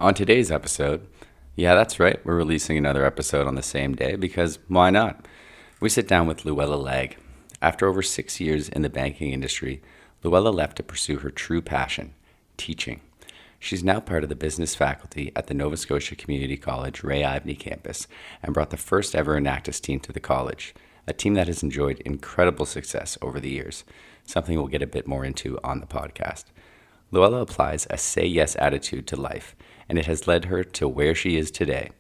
On today's episode, yeah, that's right, we're releasing another episode on the same day because why not? We sit down with Luella Legge. After over 6 years in the banking industry, Luella left to pursue her true passion, teaching. She's now part of the business faculty at the Nova Scotia Community College Ray Ivany campus and brought the first ever Enactus team to the college, a team that has enjoyed incredible success over the years, something we'll get a bit more into on the podcast. Luella applies a say yes attitude to life, and it has led her to where she is today.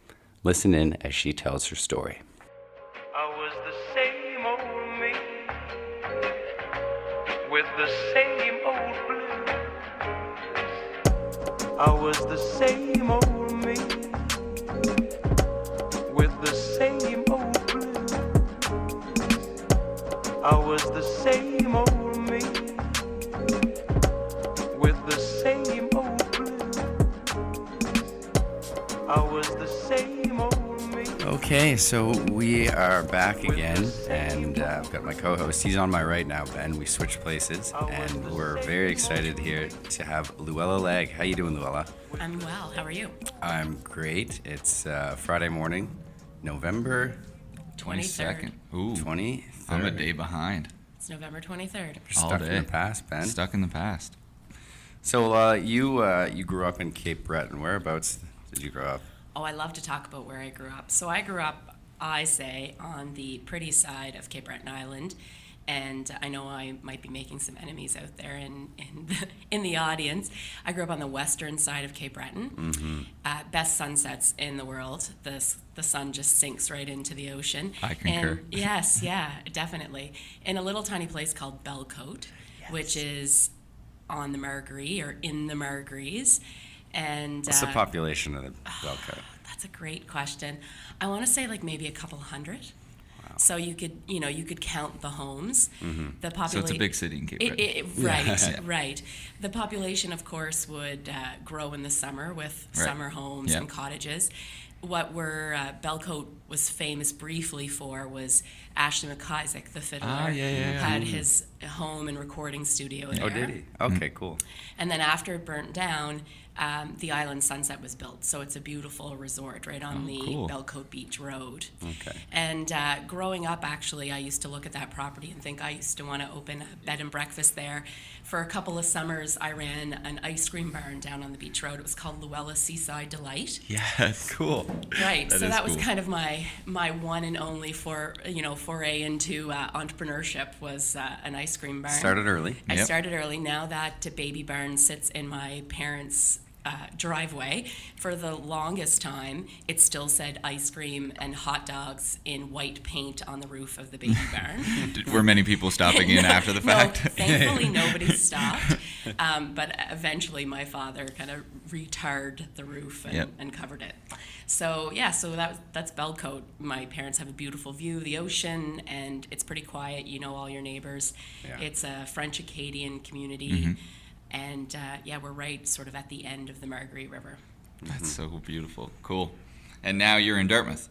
Listen in as she tells her story. I was the same old me with the same old blues. I was the same old me with the same old blues. I was the same old me with the same old blues. I was the same old me. Okay, so we are back again, and I've got my co-host. He's on my right now, Ben. We switched places, and we're very excited here to have Luella Legge. How you doing, Luella? I'm well. How are you? I'm great. It's Friday morning, November 22nd. Ooh, 23rd. I'm a day behind. It's November 23rd. You're All stuck day. in the past, Ben. Stuck in the past. So you grew up in Cape Breton. Whereabouts did you grow up? Oh, I love to talk about where I grew up. So I grew up, I say, on the pretty side of Cape Breton Island. And I know I might be making some enemies out there in the audience. I grew up on the western side of Cape Breton. Mm-hmm. Best sunsets in the world. The sun just sinks right into the ocean. I concur. And yes, yeah, definitely. In a little tiny place called Belcote, which is on the Margaree or in the Margarees. And What's the population of the Belcote? that's a great question. I want to say like maybe a couple hundred. Wow. So you could count the homes. The So it's a big city in Cape Breton. Right, right. The population, of course, would grow in the summer with Right. summer homes Yep. and cottages. What Belcote was famous briefly for was Ashley McIsaac, the fiddler, yeah. had his home and recording studio there. Oh, did he? Okay, cool. And then after it burnt down, the Island Sunset was built. So it's a beautiful resort right on the cool. Belcote Beach Road. Okay. And growing up, actually, I used to look at that property and think I used to want to open a bed and breakfast there. For a couple of summers, I ran an ice cream barn down on the beach road. It was called Luella Seaside Delight. Yes, cool. Right. That So is that was cool. kind of my one and only foray into entrepreneurship was an ice cream barn. Started early. I Yep. started early. Now that baby barn sits in my parents' driveway, for the longest time, it still said ice cream and hot dogs in white paint on the roof of the baby barn. Were many people stopping in after the fact? No, thankfully nobody stopped. But eventually my father kind of retarred the roof and, Yep. and covered it. So that's Belcote. My parents have a beautiful view of the ocean, and it's pretty quiet. You know all your neighbors. Yeah. It's a French-Acadian community. And we're right sort of at the end of the Margaree River. That's so beautiful. Cool. And now you're in Dartmouth.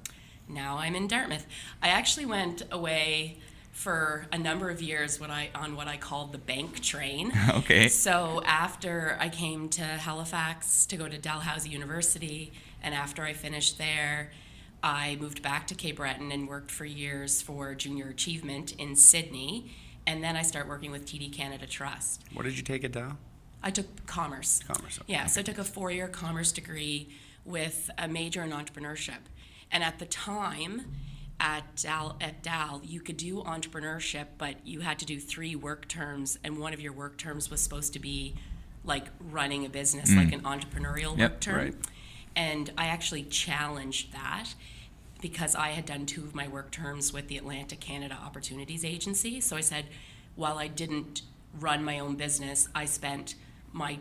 Now I'm in Dartmouth. I actually went away for a number of years on what I called the bank train. Okay. So after I came to Halifax to go to Dalhousie University, and after I finished there, I moved back to Cape Breton and worked for years for Junior Achievement in Sydney. And then I started working with TD Canada Trust. What did you take it down? I took commerce. Commerce, okay. Yeah, so I took a 4-year commerce degree with a major in entrepreneurship. And at the time, at Dal, you could do entrepreneurship, but you had to do 3 work terms, and one of your work terms was supposed to be like running a business, like an entrepreneurial Yep, work term. right. And I actually challenged that because I had done 2 of my work terms with the Atlantic Canada Opportunities Agency. So I said, while I didn't run my own business, I spent my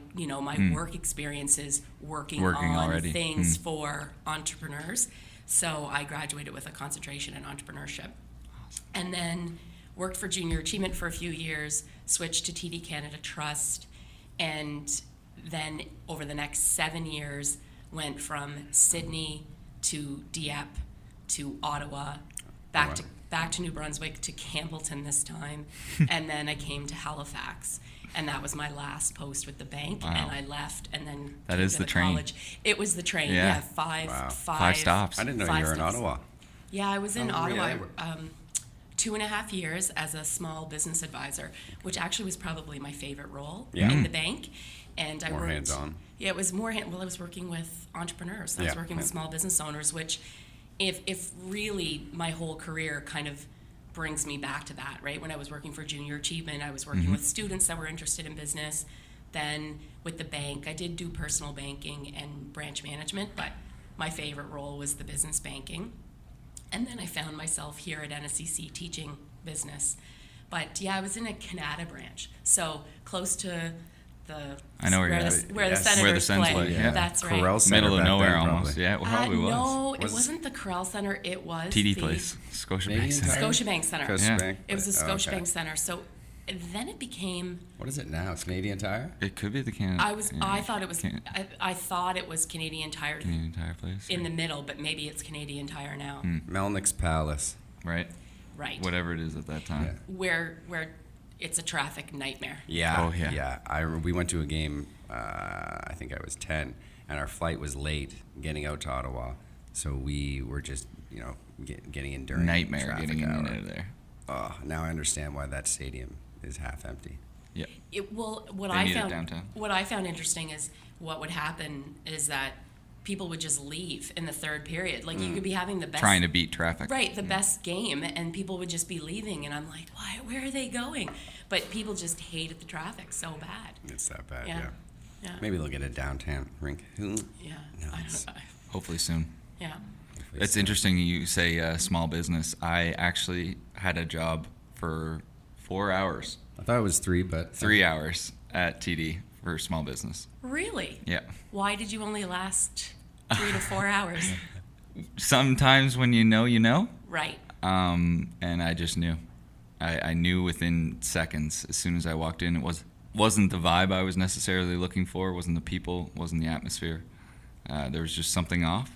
work experiences working on already. things for entrepreneurs. So I graduated with a concentration in entrepreneurship. And then worked for Junior Achievement for a few years, switched to TD Canada Trust, and then over the next 7 years went from Sydney to Dieppe to Ottawa back to New Brunswick, to Campbellton this time, and then I came to Halifax, and that was my last post with the bank. Wow. And I left, and then That came is to the train. college. It was the train. Yeah. Yeah, five Wow. Five stops. I didn't know you 5 were in stops. Ottawa. Yeah, I was in How long were you Ottawa there? 2.5 years as a small business advisor, which actually was probably my favorite role Yeah. in the bank. And I More worked, hands-on. Yeah, it was more well, I was working with entrepreneurs. I was Yeah, working with yeah. small business owners, which if really my whole career kind of brings me back to that, right? When I was working for Junior Achievement, I was working with students that were interested in business. Then with the bank, I did do personal banking and branch management, but my favorite role was the business banking. And then I found myself here at NSCC teaching business. But yeah, I was in a Canada branch, so close to the I know where you're the, at. where Yes. the Senators Where the Sens play. play, yeah. That's right. Corral Center Middle of back nowhere then, almost. probably. Yeah, it probably was. No, it Was- wasn't the Corral Center. It was TD the place. Scotia Canadian Bank Center. Tire? Scotiabank Center. Scotiabank. It was the Oh, okay. Scotiabank Center. So then it became. What is it now? Canadian Tire? It could be the Canadian. I thought it was. Can- I thought it was Canadian Tire Canadian Tire place. in the middle, but maybe it's Canadian Tire now. Melnick's Palace. Right. Right. Whatever it is at that time. Yeah. Where it's a traffic nightmare. Yeah. Oh, yeah. Yeah. We went to a game, I think I was 10, and our flight was late getting out to Ottawa. So we were just, getting in during Nightmare traffic getting in hour. and out of there. Oh, now I understand why that stadium is half empty. Yeah. What They I need it found downtown. what I found interesting is what would happen is that people would just leave in the third period. Like you could be having the best Trying to beat traffic. right, the best game, and people would just be leaving, and I'm like, why? Where are they going? But people just hated the traffic so bad. It's that bad, Yeah. yeah. Yeah. Maybe they'll get a downtown rink. Yeah. No, I it's- don't know. Hopefully soon. Yeah. It's interesting you say small business. I actually had a job for 4 hours, I thought it was 3, but 3 hours at TD for small business. Really? Yeah. Why did you only last 3 to 4 hours? Sometimes when you know. Right. And I just knew. I knew within seconds. As soon as I walked in, wasn't the vibe I was necessarily looking for. Wasn't the people. Wasn't the atmosphere. There was just something off.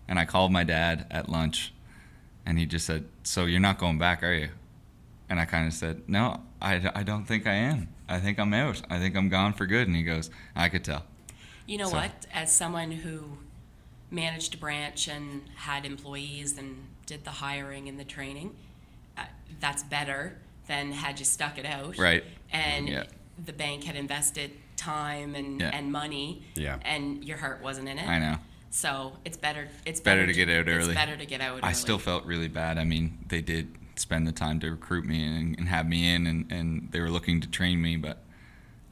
And I called my dad at lunch, and he just said, "So you're not going back, are you?" And I kind of said, "No, I don't think I am. I think I'm out. I think I'm gone for good." And he goes, "I could tell." You know So- what? As someone who managed a branch and had employees and did the hiring and the training, that's better than had you stuck it out. Right. And Yeah. the bank had invested time and, Yeah. and money. Yeah. And your heart wasn't in it. I know. So it's better. It's Better to get out early. It's better to get out. I early. still felt really bad. I mean, they did spend the time to recruit me and have me in, and they were looking to train me, but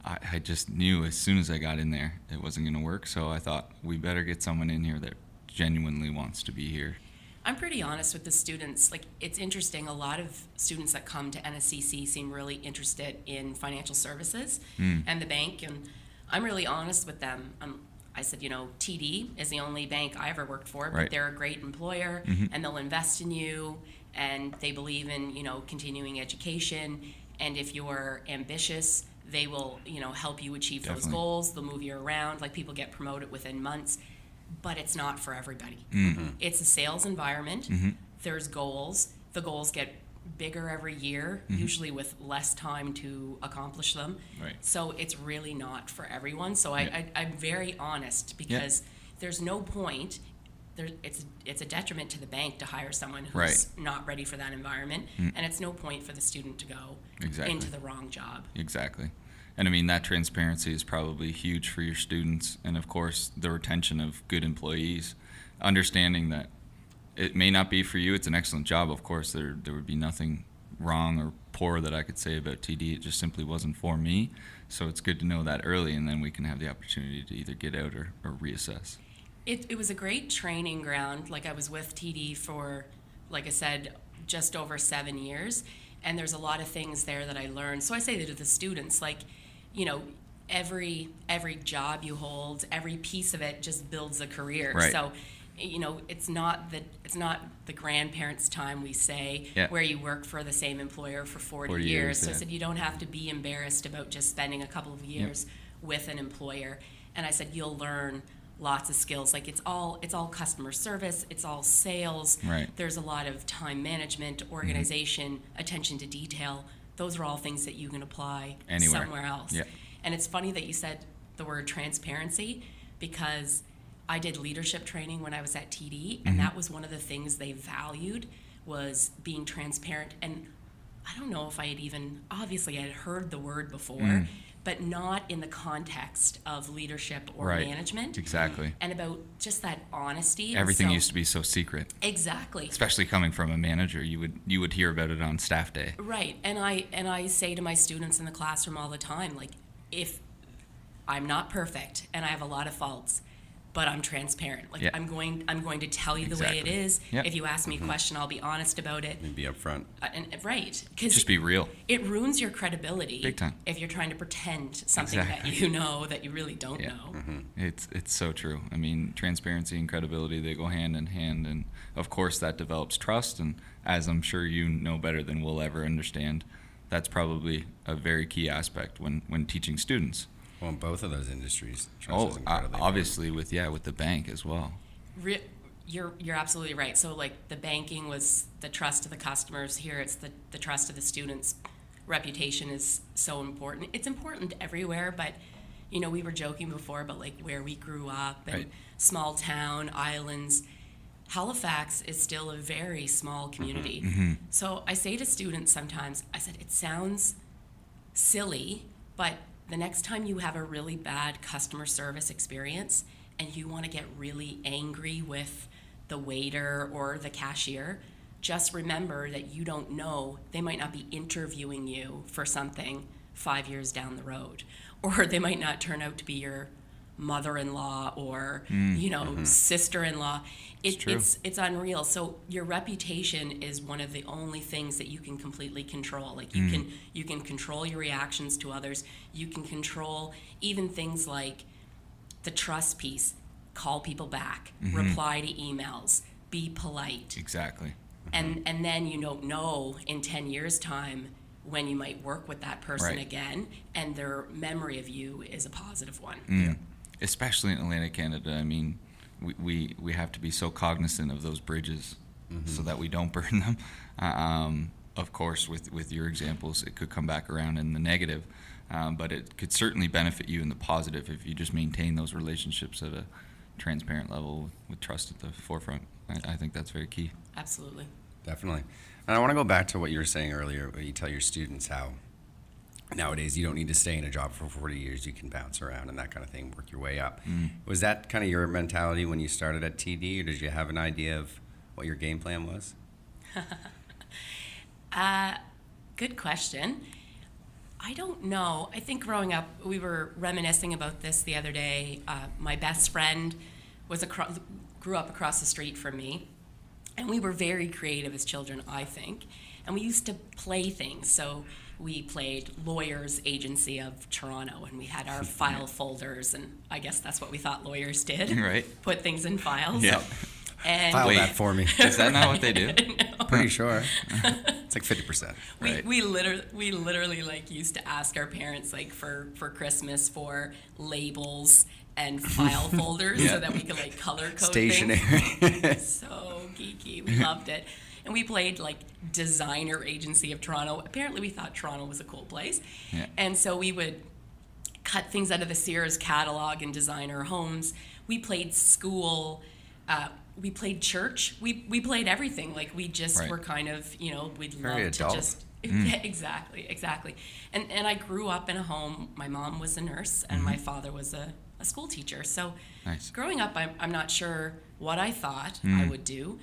I just knew as soon as I got in there it wasn't going to work. So I thought we better get someone in here that genuinely wants to be here. I'm pretty honest with the students. Like, it's interesting. A lot of students that come to NSCC seem really interested in financial services and the bank. And I'm really honest with them. I said, TD is the only bank I ever worked for, but Right. they're a great employer and they'll invest in you, and they believe in, continuing education. And if you're ambitious, they will, help you achieve those Definitely. goals. They'll move you around. Like, people get promoted within months. But it's not for everybody. It's a sales environment. There's goals. The goals get bigger every year, usually with less time to accomplish them. Right. So it's really not for everyone. So Yeah. I'm very honest, because there's no point. It's a detriment to the bank to hire someone who's Right. not ready for that environment, and it's no point for the student to go Exactly. into the wrong job. Exactly. And I mean, that transparency is probably huge for your students, and of course, the retention of good employees. Understanding that it may not be for you, it's an excellent job, of course. There would be nothing wrong or poor that I could say about TD. It just simply wasn't for me. So it's good to know that early, and then we can have the opportunity to either get out or reassess. It was a great training ground. Like, I was with TD for, like I said, just over 7 years, and there's a lot of things there that I learned. So I say that to the students, like, every job you hold, every piece of it just builds a career. Right. So, it's not the grandparents' time, we say, Yeah. where you work for the same employer for 40 40 years. years, So I yeah. said, you don't have to be embarrassed about just spending a couple of years with an employer. And I said, you'll learn lots of skills. Like it's all customer service, it's all sales. Right. There's a lot of time management, organization, attention to detail. Those are all things that you can apply Anywhere. somewhere else. Yeah. And it's funny that you said the word transparency, because I did leadership training when I was at TD, and that was one of the things they valued, was being transparent. And I don't know if I had even, obviously I had heard the word before, but not in the context of leadership or Right. management. Exactly. And about just that honesty. And Everything so- used to be so secret, Exactly. especially coming from a manager. You would hear about it on staff day. Right. And I say to my students in the classroom all the time, like, if I'm not perfect and I have a lot of faults, but I'm transparent. Like Yeah. I'm going to tell you the way it Exactly. is. Yep. If you ask me a question, I'll be honest about it. And be upfront. Right. Because Just be real. it ruins your credibility Big time. if you're trying to pretend something Exactly. that you know that you really don't Yeah. know. It's so true. I mean, transparency and credibility, they go hand in hand, and of course that develops trust, and as I'm sure you know better than we'll ever understand, that's probably a very key aspect when teaching students. Well, in both of those industries, trust is Oh, incredibly obviously with the bank as well. You're absolutely right. So like the banking was the trust of the customers. Here it's the trust of the students. Reputation is so important. It's important everywhere, but you know, we were joking before about like where we grew up and Right. small town, islands. Halifax is still a very small community. So I say to students sometimes, I said, it sounds silly, but the next time you have a really bad customer service experience and you want to get really angry with the waiter or the cashier, just remember that you don't know, they might not be interviewing you for something 5 years down the road, or they might not turn out to be your mother-in-law or sister-in-law. true. It's unreal. So your reputation is one of the only things that you can completely control. Like you can control your reactions to others. You can control even things like the trust piece. Call people back, reply to emails, be polite. Exactly. And then you don't know in 10 years' time when you might work with that person Right. again, and their memory of you is a positive one. Especially in Atlantic Canada. I mean, we have to be so cognizant of those bridges so that we don't burn them. Of course, with your examples, it could come back around in the negative, but it could certainly benefit you in the positive if you just maintain those relationships at a transparent level with trust at the forefront. I think that's very key. Absolutely. Definitely. And I want to go back to what you were saying earlier, where you tell your students how nowadays you don't need to stay in a job for 40 years. You can bounce around and that kind of thing, work your way up. Was that kind of your mentality when you started at TD, or did you have an idea of what your game plan was? Good question. I don't know. I think growing up, we were reminiscing about this the other day. My best friend grew up across the street from me, and we were very creative as children, I think. And we used to play things. So we played Lawyers Agency of Toronto, and we had our file folders, and I guess that's what we thought lawyers did. Right. Put things in files. Yeah. And File Wait. that for me. Is that not what they do? Pretty sure. It's like 50%. Right. We literally like used to ask our parents like for Christmas for labels and file folders Yeah. so that we could like color code Stationary. things. So geeky. We loved it. And we played like Designer Agency of Toronto. Apparently we thought Toronto was a cool place. Yeah. And so we would cut things out of the Sears catalog and design our homes. We played school. We played church. We played everything. Like we just Right. were kind of, we'd Very love adult. to just exactly. And I grew up in a home. My mom was a nurse and my father was a school teacher. So Nice. growing up, I'm not sure what I thought I would do.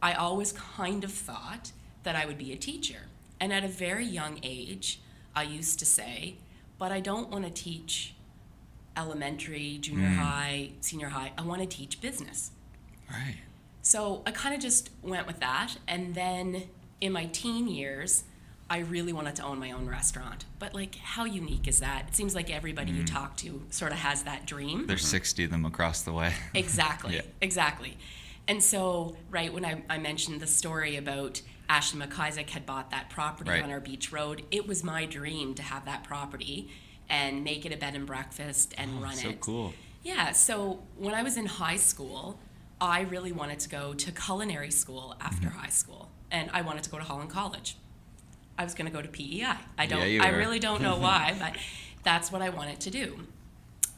I always kind of thought that I would be a teacher. And at a very young age, I used to say, but I don't want to teach elementary, junior high, senior high. I want to teach business. Right. So I kind of just went with that. And then in my teen years, I really wanted to own my own restaurant. But like, how unique is that? It seems like everybody you talk to sort of has that dream. There's 60 of them across the way. Exactly, Yeah. exactly. And so, right, when I mentioned the story about Ashley McIsaac had bought that property Right. on our beach road, it was my dream to have that property and make it a bed and breakfast and run so it. cool. Yeah, so when I was in high school, I really wanted to go to culinary school after high school, and I wanted to go to Holland College. I was going to go to PEI. You I were. really don't know why, but that's what I wanted to do.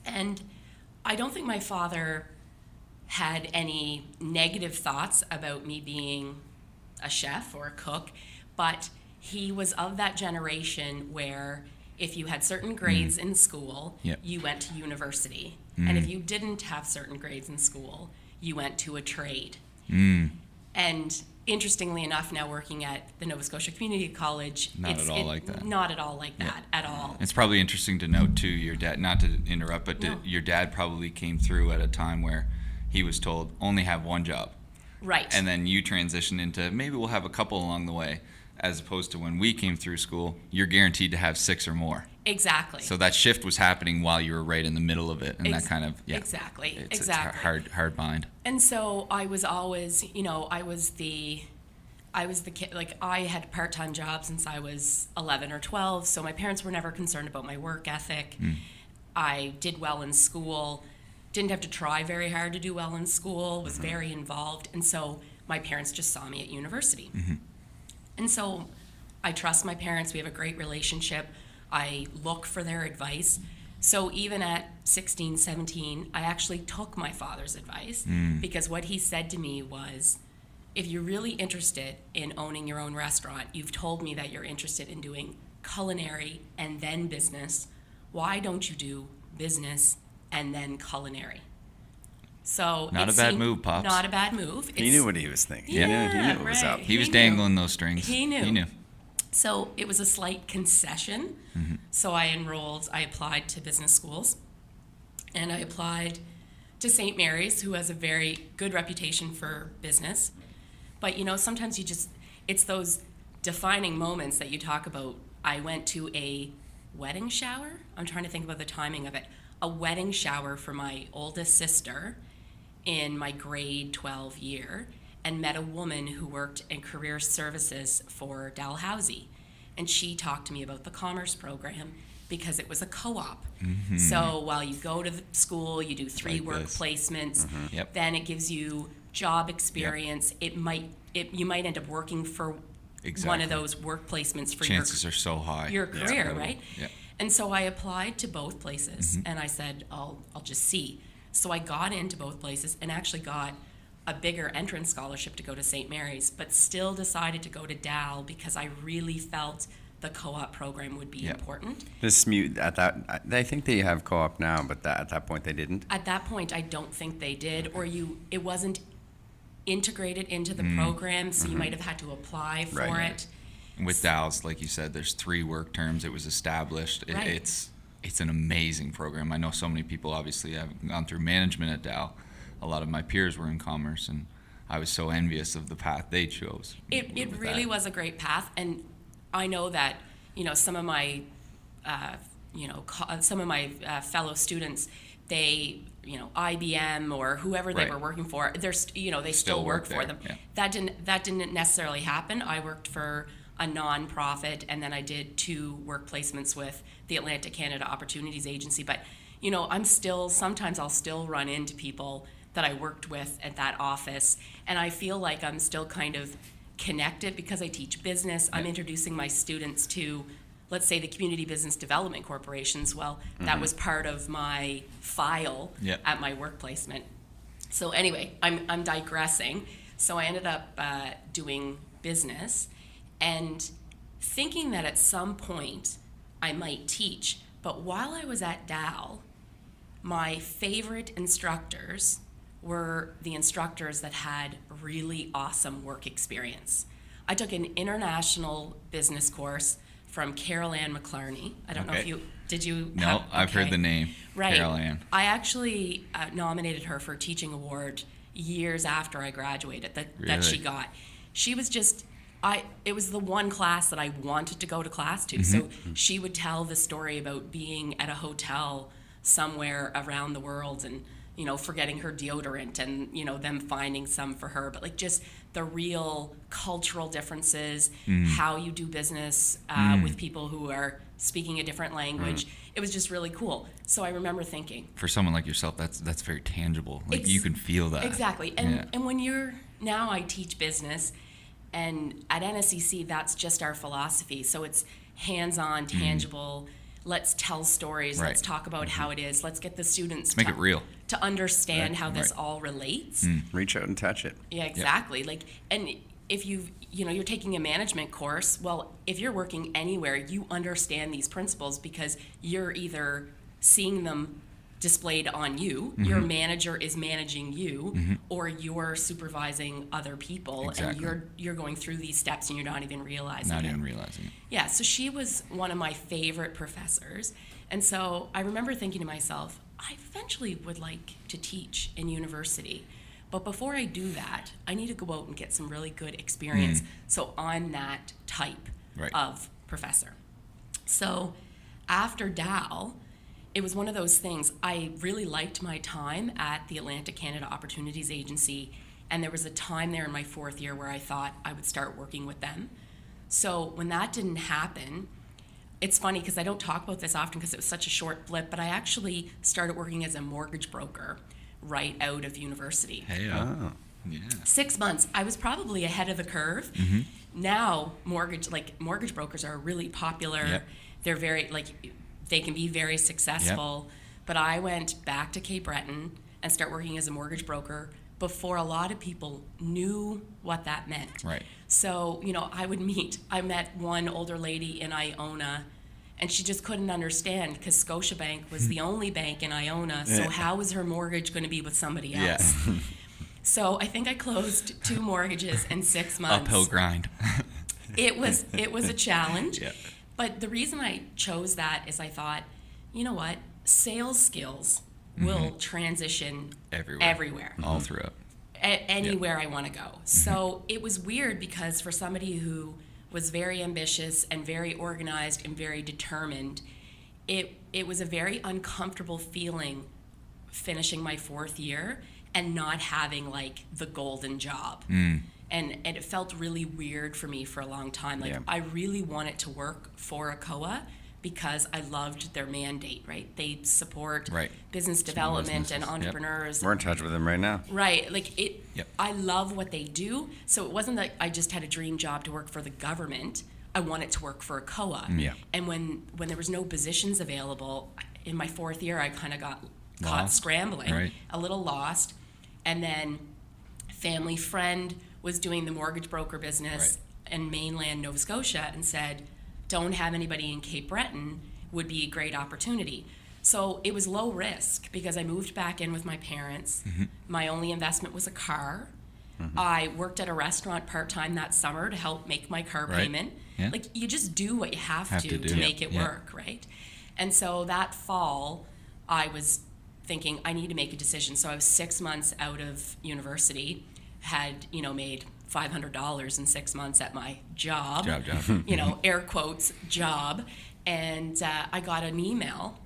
And I don't think my father had any negative thoughts about me being a chef or a cook, but he was of that generation where if you had certain grades in school, Yep. you went to university. And if you didn't have certain grades in school, you went to a trade. And interestingly enough, now working at the Nova Scotia Community College, Not at all like that. Not at all like that, at all. It's probably interesting to note too, your dad, not to interrupt, but No. your dad probably came through at a time where he was told only have one job. Right. And then you transitioned into maybe we'll have a couple along the way, as opposed to when we came through school, you're guaranteed to have 6 or more. Exactly. So that shift was happening while you were right in the middle of it, and that kind of Exactly. It's Exactly. hard bind. And so I was always, I was the kid, like I had part-time jobs since I was 11 or 12, so my parents were never concerned about my work ethic. I did well in school, didn't have to try very hard to do well in school, was very involved, and so my parents just saw me at university. And so I trust my parents, we have a great relationship. I look for their advice. So even at 16, 17, I actually took my father's advice because what he said to me was, if you're really interested in owning your own restaurant, you've told me that you're interested in doing culinary and then business. Why don't you do business and then culinary? So Not it a bad seemed- move, Pops. Not a bad move. He knew what he was thinking. Yeah, he knew what was right. up. He was He knew. dangling those strings. He knew. He knew. So it was a slight concession. So I applied to business schools, and I applied to St. Mary's, who has a very good reputation for business. But sometimes it's those defining moments that you talk about. I went to a wedding shower. I'm trying to think about the timing of it. A wedding shower for my oldest sister in my grade 12 year, and met a woman who worked in career services for Dalhousie. And she talked to me about the commerce program because it was a co-op. So while you go to the school, you do 3 Like work this. placements, Yep. then it gives you job experience. You might end up working for one Exactly. of those work placements for Chances are so high. your It's career, incredible. right? Yeah. And so I applied to both places, and I said, I'll just see. So I got into both places and actually got a bigger entrance scholarship to go to St. Mary's, but still decided to go to Dal because I really felt the co-op program would be Yep. important. I think they have co-op now, but at that point they didn't. At that point, I don't think they did, or it wasn't integrated into the program, so you might have had to apply for Right. it. And with Dal's, like you said, there's 3 work terms. It was established. Right. It's an amazing program. I know so many people obviously have gone through management at Dal. A lot of my peers were in commerce, and I was so envious of the path they chose. It with really that. was a great path, and I know that some of my fellow students, they IBM or whoever they Right. were working for, they still Still work work for there, them. yeah. That didn't necessarily happen. I worked for a non-profit, and then I did 2 work placements with the Atlantic Canada Opportunities Agency. But sometimes I'll still run into people that I worked with at that office, and I feel like I'm still kind of connected because I teach business. I'm introducing my students to, let's say, the community business development corporations. Well, that was part of my file Yep. at my work placement. So anyway, I'm digressing. So I ended up doing business and thinking that at some point I might teach. But while I was at Dal, my favorite instructors were the instructors that had really awesome work experience. I took an international business course from Carol Ann McClarney. I don't know if Okay. did you? No, I've heard okay. the name. Right. Carol Ann. I actually nominated her for a teaching award years after I graduated that she Really? got. She was just, it was the one class that I wanted to go to class to. Mm-hmm. So she would tell the story about being at a hotel somewhere around the world and forgetting her deodorant and, them finding some for her, but like just the real cultural differences, how you do business with people who are speaking a different language. It was just really cool. So I remember thinking, For someone like yourself, that's very tangible. Like you can feel that. Exactly. And when now I teach business, and at NSCC, that's just our philosophy. So it's hands-on, tangible. Let's tell stories. Right. Let's talk about how it is. Let's get the students Make it real. to understand Right. how this Right. all relates. Reach out and touch it. Yeah, exactly. Like, and if you're taking a management course, well, if you're working anywhere, you understand these principles because you're either seeing them displayed on you, your manager is managing you, or you're supervising other people, Exactly. and you're going through these steps and you're not even realizing Not it. even realizing it. Yeah, so she was one of my favorite professors. And so I remember thinking to myself, I eventually would like to teach in university. But before I do that, I need to go out and get some really good experience. So I'm that type Right. of professor. So after Dal, it was one of those things. I really liked my time at the Atlantic Canada Opportunities Agency. And there was a time there in my 4th year where I thought I would start working with them. So when that didn't happen, it's funny because I don't talk about this often because it was such a short blip, but I actually started working as a mortgage broker right out of university. Hey, Oh. yeah. 6 months, I was probably ahead of the curve. Now, mortgage brokers are really popular. Yep. They're very, they can be very successful. But I went back to Cape Breton and start working as a mortgage broker before a lot of people knew what that meant. Right. So, I met one older lady in Iona, and she just couldn't understand because Scotiabank was the only bank in Iona. So how was her mortgage going to be with somebody else? Yeah. So I think I closed 2 mortgages in 6 months. Uphill grind. It was a challenge. Yeah. But the reason I chose that is I thought, you know what? Sales skills will transition everywhere. All throughout. Anywhere I want to go. So it was weird because for somebody who was very ambitious and very organized and very determined, it was a very uncomfortable feeling finishing my 4th year and not having the golden job. And it felt really weird for me for a long time. I really wanted to work for a COA because I loved their mandate, right? They support business development and entrepreneurs. We're in touch with them right now. Right, Yep. I love what they do. So it wasn't that I just had a dream job to work for the government. I wanted to work for a COA. Yeah. And when there was no positions available, in my 4th year, I kind of got caught Lost. scrambling, a little lost. And then family friend was doing the mortgage broker business in mainland Nova Scotia and said, don't have anybody in Cape Breton would be a great opportunity. So it was low risk because I moved back in with my parents. My only investment was a car. I worked at a restaurant part-time that summer to help make my car payment. Yeah. You just do what you have to do. make it work, right? And so that fall, I was thinking I need to make a decision. So I was 6 months out of university, had, made $500 in 6 months at my job. Air quotes, job. And I got an email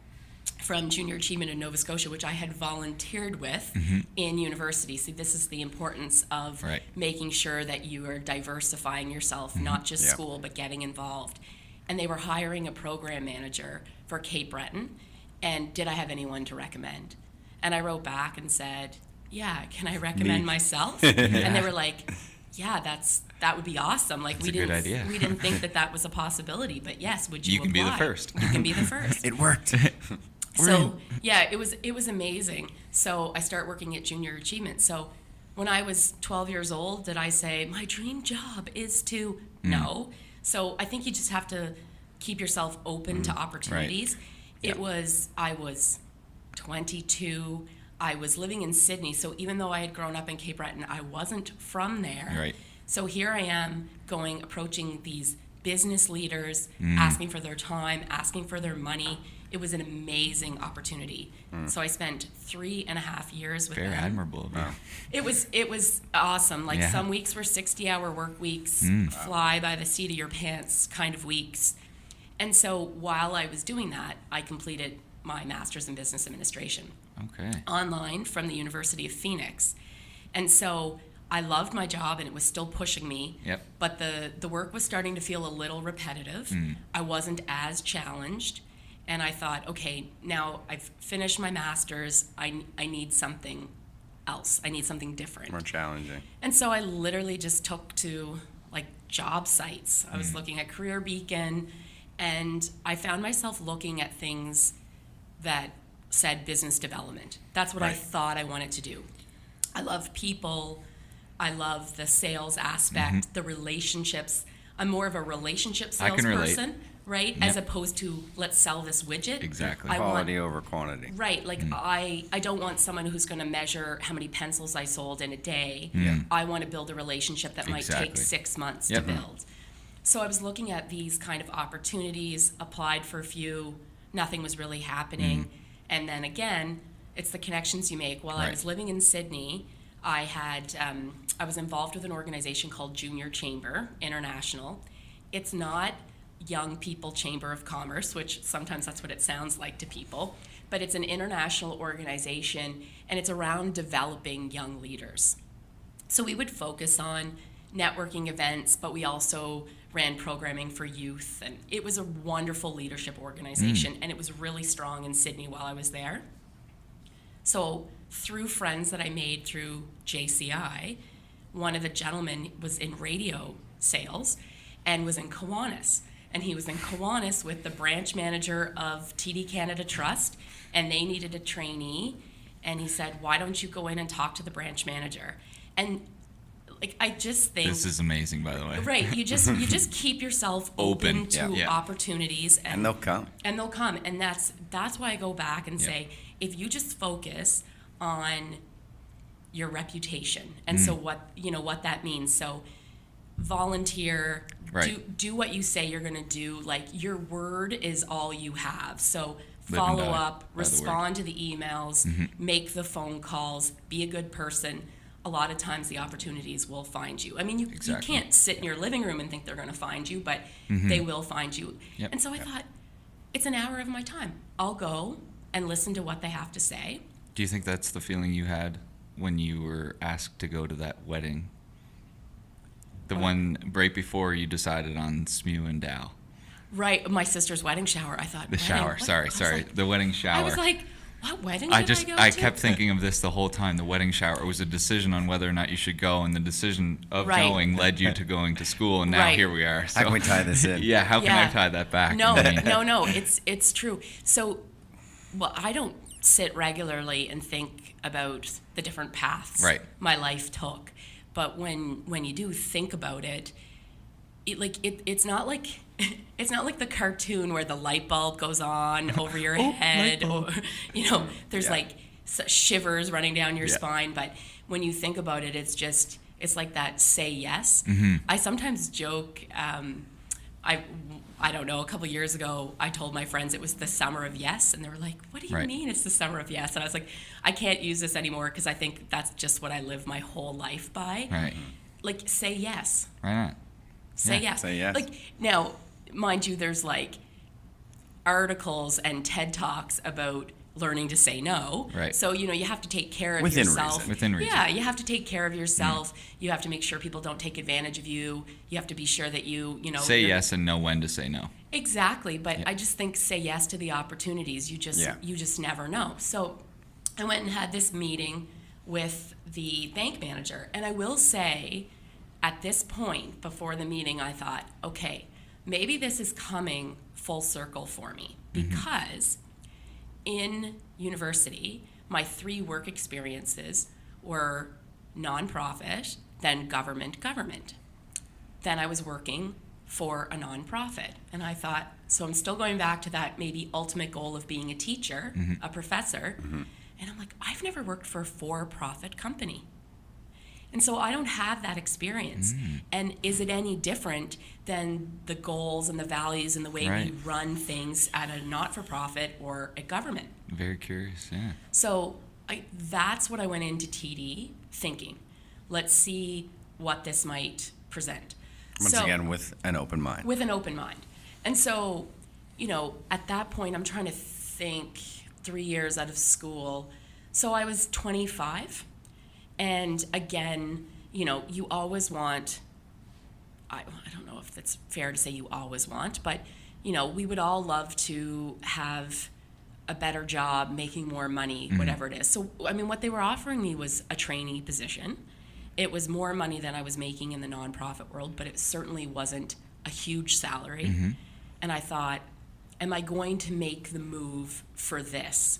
from Junior Achievement in Nova Scotia, which I had volunteered with in university. See, this is the importance of making sure that you are diversifying yourself, not just school, but getting involved. And they were hiring a program manager for Cape Breton. And did I have anyone to recommend? And I wrote back and said, yeah, can I recommend myself? And they were like, yeah, that would be awesome. That's a good idea. We didn't think that was a possibility, but yes, would you You can be the apply? first. You can be the first. It worked. So yeah, it was amazing. So I start working at Junior Achievement. So when I was 12 years old, did I say my dream job is to no? So I think you just have to keep yourself open to opportunities. I was 22. I was living in Sydney, so even though I had grown up in Cape Breton, I wasn't from there. Right. So here I am approaching these business leaders, asking for their time, asking for their money. It was an amazing opportunity. So I spent 3.5 years with them. Very admirable of you. It was awesome. Some weeks were 60-hour work weeks, fly by the seat of your pants kind of weeks. And so while I was doing that, I completed my master's in business administration. Okay. online from the University of Phoenix. And so I loved my job and it was still pushing me. Yep. But the work was starting to feel a little repetitive. I wasn't as challenged. And I thought, okay, now I've finished my master's. I need something else. I need something different. More challenging. And so I literally just took to like job sites. I was looking at Career Beacon, and I found myself looking at things that said business development. That's what I thought I wanted to do. I love people. I love the sales aspect, the relationships. I'm more of a relationship I can relate. salesperson, right? As opposed to let's sell this widget. Exactly. I want- Quality over quantity. Right, like I don't want someone who's going to measure how many pencils I sold in a day. I want to build a relationship that might take Exactly. 6 months Yep. to build. So I was looking at these kind of opportunities, applied for a few, nothing was really happening. And then again, it's the connections you make. While I Right. was living in Sydney, I was involved with an organization called Junior Chamber International. It's not Young People Chamber of Commerce, which sometimes that's what it sounds like to people, but it's an international organization and it's around developing young leaders. So we would focus on networking events, but we also ran programming for youth, and it was a wonderful leadership organization, and it was really strong in Sydney while I was there. So through friends that I made through JCI, one of the gentlemen was in radio sales and was in Kiwanis. And he was in Kiwanis with the branch manager of TD Canada Trust, and they needed a trainee. And he said, why don't you go in and talk to the branch manager? And like, I just think This is amazing, by the way. right, you just keep yourself open Open, to yeah. opportunities, And they'll come. and they'll come. And that's why I go back and say, if you just focus on your reputation, and so what that means. So volunteer, Right. do what you say you're going to do. Like, your word is all you have. So Live and follow die up, by the word. respond to the emails, make the phone calls, be a good person. A lot of times the opportunities will find you. I mean, you Exactly. can't sit in your living room and think they're going to find you, but they will find you. Yep. And so I thought, it's an hour of my time. I'll go and listen to what they have to say. Do you think that's the feeling you had when you were asked to go to that wedding? The one right before you decided on Smew and Dow. Right, my sister's wedding shower. I thought The wedding? shower, What? sorry, I was sorry. like- The wedding shower. I was like, what wedding did I go I to? kept thinking of this the whole time. The wedding shower. It was a decision on whether or not you should go, and the decision of Right. going led you to going to school, and now Right. here we are. So, How can we tie this in? Yeah, how can I Yeah. tie that back? No, I mean, no, it's true. So, well, I don't sit regularly and think about the different paths Right. my life took, but when you do think about it, it's not like it's not like the cartoon where the light bulb goes on over your head, or there's like shivers running down your spine. But when you think about it, it's like that say yes. I sometimes joke. I don't know, a couple years ago, I told my friends it was the summer of yes, and they were like, what do you Right. mean it's the summer of yes? And I was like, I can't use this anymore because I think that's just what I live my whole life by. Right. Like, say yes. Why not? Say Yeah. yes. Say yes. Like, now, mind you, there's like articles and TED Talks about learning to say no. Right. So, you have to take care of Within yourself. reason. Within reason. Yeah, you have to take care of yourself. You have to make sure people don't take advantage of you. You have to be sure that you Say you're- yes and know when to say no. Exactly, but I just think say yes to the opportunities. You just never know. So I went and had this meeting with the bank manager, and I will say at this point before the meeting I thought, okay, maybe this is coming full circle for me, because in university my 3 work experiences were nonprofit, then government. Then I was working for a nonprofit. And I thought, so I'm still going back to that maybe ultimate goal of being a teacher, a professor. And I'm like, I've never worked for a for-profit company. And so I don't have that experience. And is it any different than the goals and the values and the way Right. we run things at a not-for-profit or a government? Very curious, yeah. So that's what I went into TD thinking. Let's see what this might present. Once So- again, with an open mind. with an open mind. And so, at that point, I'm trying to think 3 years out of school, So I was 25. And again, you always want, I don't know if it's fair to say you always want, but, we would all love to have a better job, making more money, whatever it is. So, what they were offering me was a trainee position. It was more money than I was making in the nonprofit world, but it certainly wasn't a huge salary. And I thought, am I going to make the move for this?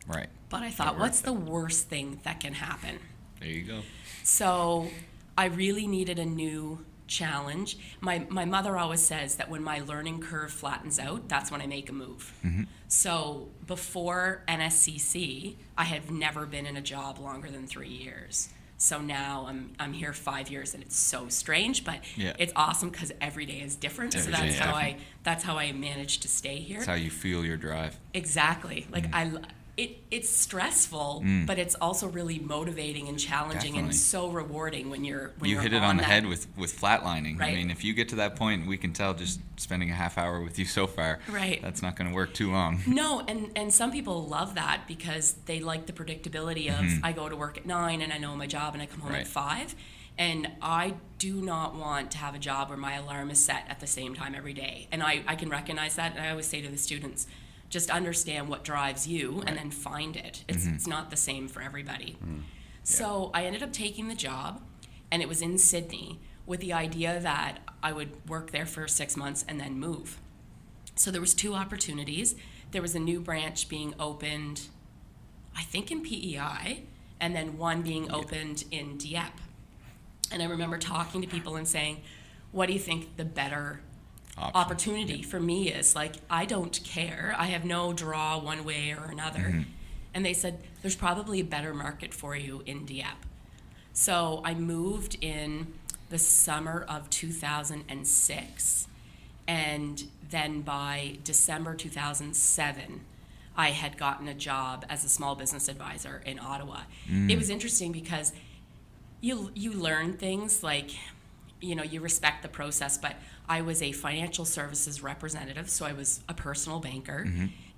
Right. But I thought, what's the worst thing that can happen? There you go. So I really needed a new challenge. My mother always says that when my learning curve flattens out, that's when I make a move. So before NSCC, I had never been in a job longer than 3 years. So now I'm here 5 years, and it's so strange, but it's awesome because every day is different. So that's how I managed to stay here. That's how you feel your drive. Exactly. Like it's stressful, but it's also really motivating and challenging. Definitely. And so rewarding when you're You hit it on the that. head with flatlining. Right. I mean, if you get to that point, we can tell just spending a half hour with you so far. Right. That's not going to work too long. No, and some people love that because they like the predictability of I go to work at 9 and I know my job and I come home at 5. And I do not want to have a job where my alarm is set at the same time every day. And I can recognize that. And I always say to the students, just understand what drives you and then find it. It's not the same for everybody. So I ended up taking the job, and it was in Sydney with the idea that I would work there for 6 months and then move. So there was 2 opportunities. There was a new branch being opened, I think in PEI, and then one being opened in Dieppe. And I remember talking to people and saying, what do you think the better opportunity for me is? Like, I don't care. I have no draw one way or another. And they said, there's probably a better market for you in Dieppe. So I moved in the summer of 2006. And then by December 2007, I had gotten a job as a small business advisor in Ottawa. It was interesting because you learn things like, you respect the process, but I was a financial services representative, so I was a personal banker.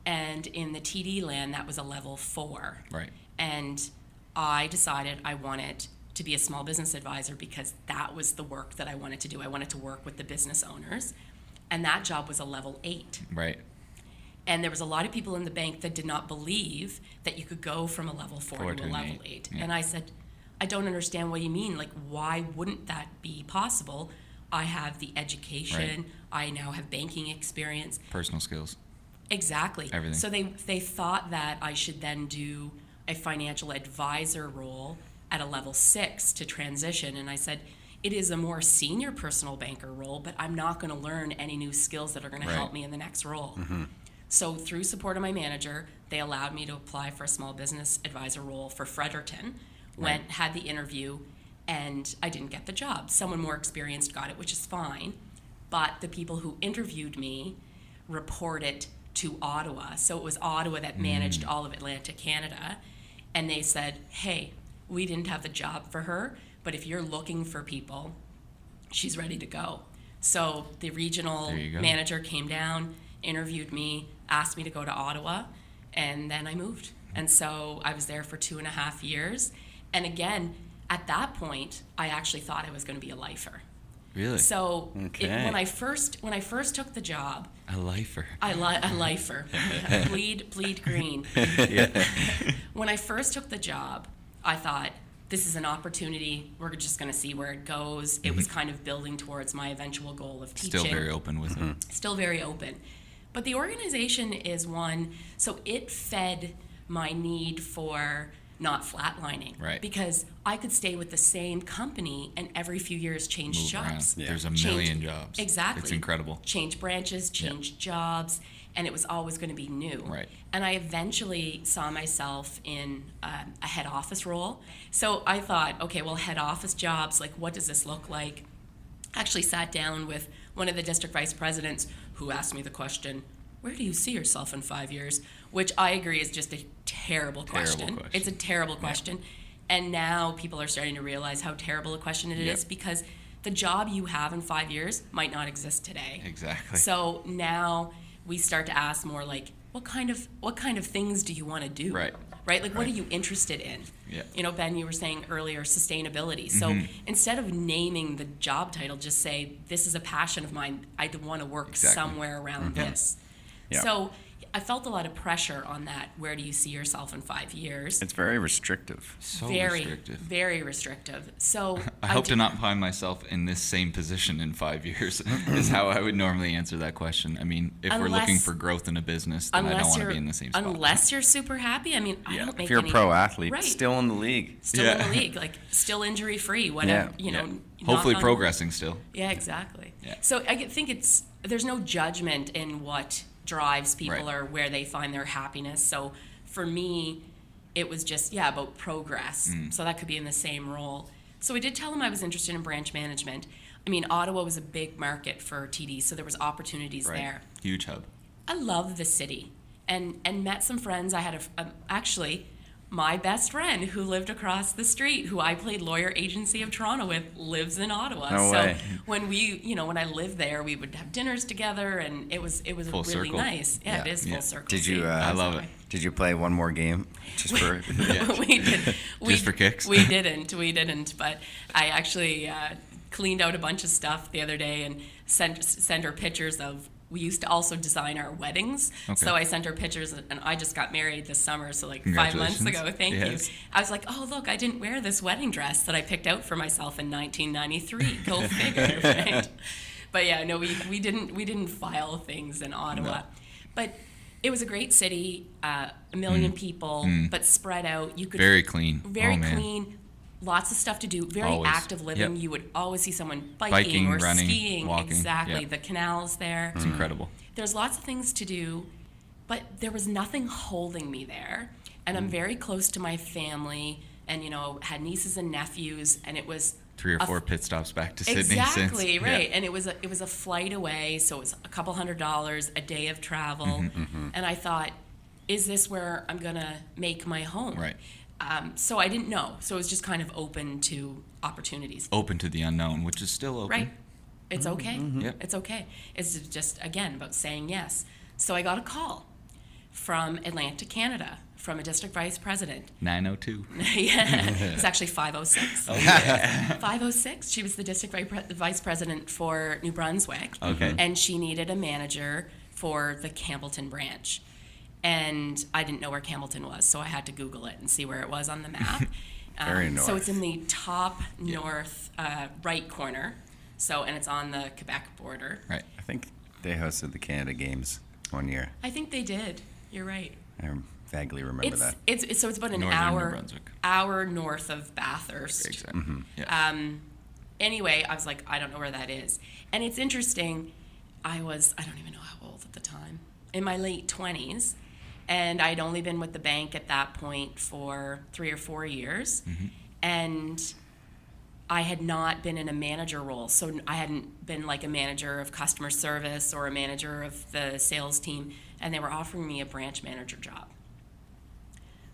And in the TD land, that was a level 4. Right. And I decided I wanted to be a small business advisor because that was the work that I wanted to do. I wanted to work with the business owners. And that job was a level 8. Right. And there was a lot of people in the bank that did not believe that you could go from a level 4 to a level 8. And I said, I don't understand what you mean. Like, why wouldn't that be possible? I have the education. I now have banking experience. Personal skills. Exactly. Everything. So they thought that I should then do a financial advisor role at a level 6 to transition. And I said, it is a more senior personal banker role, but I'm not going to learn any new skills that are going to help me in the next role. So through support of my manager, they allowed me to apply for a small business advisor role for Fredericton. Had the interview, and I didn't get the job. Someone more experienced got it, which is fine. But the people who interviewed me reported to Ottawa. So it was Ottawa that managed all of Atlantic Canada. And they said, hey, we didn't have the job for her, but if you're looking for people, she's ready to go. So the regional manager came down, interviewed me, asked me to go to Ottawa, and then I moved. And so I was there for 2.5 years. And again, at that point, I actually thought I was going to be a lifer. Really? So when I first took the job, A lifer. a lifer, bleed green. When I first took the job, I thought, this is an opportunity. We're just going to see where it goes. It was kind of building towards my eventual goal of teaching. Still very open with it. Still very open. But the organization is one, so it fed my need for not flatlining. Right. Because I could stay with the same company and every few years change Move jobs. around. There's a million jobs. Exactly. It's incredible. Change branches, change jobs, and it was always going to be new. Right. And I eventually saw myself in a head office role. So I thought, okay, well, head office jobs, like, what does this look like? Actually sat down with one of the district vice presidents who asked me the question, where do you see yourself in 5 years? Which I agree is just a terrible question. It's a terrible question. And now people are starting to realize how terrible a question it is, because the job you have in 5 years might not exist today. Exactly. So now we start to ask more like, what kind of things do you want to do? Right. right? Like, what are you interested in? Yeah. You know, Ben, you were saying earlier, sustainability. So instead of naming the job title, just say, this is a passion of mine. I want to work somewhere around this. Yeah. So I felt a lot of pressure on that. Where do you see yourself in 5 years? It's very restrictive. So very, restrictive. very restrictive. So I hope to not find myself in this same position in 5 years, is how I would normally answer that question. I mean, if we're looking for growth in a business, then I don't want to be in the same spot. Unless you're super happy. I mean, I don't make If you're any, a pro athlete, right. still in the league. Still in the league, like still injury free, whatever, you know. Hopefully knock on- progressing still. Yeah, exactly. Yeah. So I think there's no judgment in what drives people Right. or where they find their happiness. So for me, it was just, about progress. So that could be in the same role. So I did tell him I was interested in branch management. I mean, Ottawa was a big market for TD, so there was opportunities there. Huge hub. I love the city and met some friends. I had actually my best friend who lived across the street, who I played lawyer agency of Toronto with, lives in Ottawa. No so way. when when I lived there, we would have dinners together, and it was Full really circle. nice. Yeah, it is Yeah. full circle. Did you? See, I that's love why. it. Did you play one more game just for? we did. Just for kicks? We didn't. But I actually cleaned out a bunch of stuff the other day and sent her pictures of. We used to also design our weddings. Okay. So I sent her pictures, and I just got married this summer, so like 5 months Congratulations. ago. Thank Yes. you. I was like, oh, look, I didn't wear this wedding dress that I picked out for myself in 1993. Go figure, right? But yeah, no, we didn't file things in Ottawa. No. But it was a great city, a million people, but spread out. You could Very clean. very Oh, man. clean, lots of stuff to do, very Always. active living. Yep. You would always see someone biking, Biking, or running, skiing. walking. Exactly. Yep. The canals there. It's incredible. There's lots of things to do, but there was nothing holding me there. And I'm very close to my family, and had nieces and nephews, and it was 3 or a 4 pit stops back to Sydney exactly since. right. Yeah. And it was a flight away, so it was a couple $100 a day of travel. And I thought, is this where I'm gonna make my home? Right. So I didn't know. So it was just kind of open to opportunities. Open to the unknown, which is still open. Right. It's okay. Yep. It's okay. It's just, again, about saying yes. So I got a call from Atlantic Canada, from a district vice president. 902. Yeah, it's actually 506. 506. She was the district vice president for New Brunswick. Okay. And she needed a manager for the Campbellton branch. And I didn't know where Campbellton was, so I had to Google it and see where it was on the map. Very north. So it's in the top north right corner. So, and it's on the Quebec border. Right. I think they hosted the Canada Games one year. I think they did. You're right. I vaguely remember that. It's about an Northern New hour Brunswick. north of Bathurst. Exactly. Yeah. Anyway, I was like, I don't know where that is. And it's interesting, I don't even know how old at the time, in my late 20s, and I'd only been with the bank at that point for 3 or 4 years, and I had not been in a manager role, so I hadn't been like a manager of customer service or a manager of the sales team, and they were offering me a branch manager job.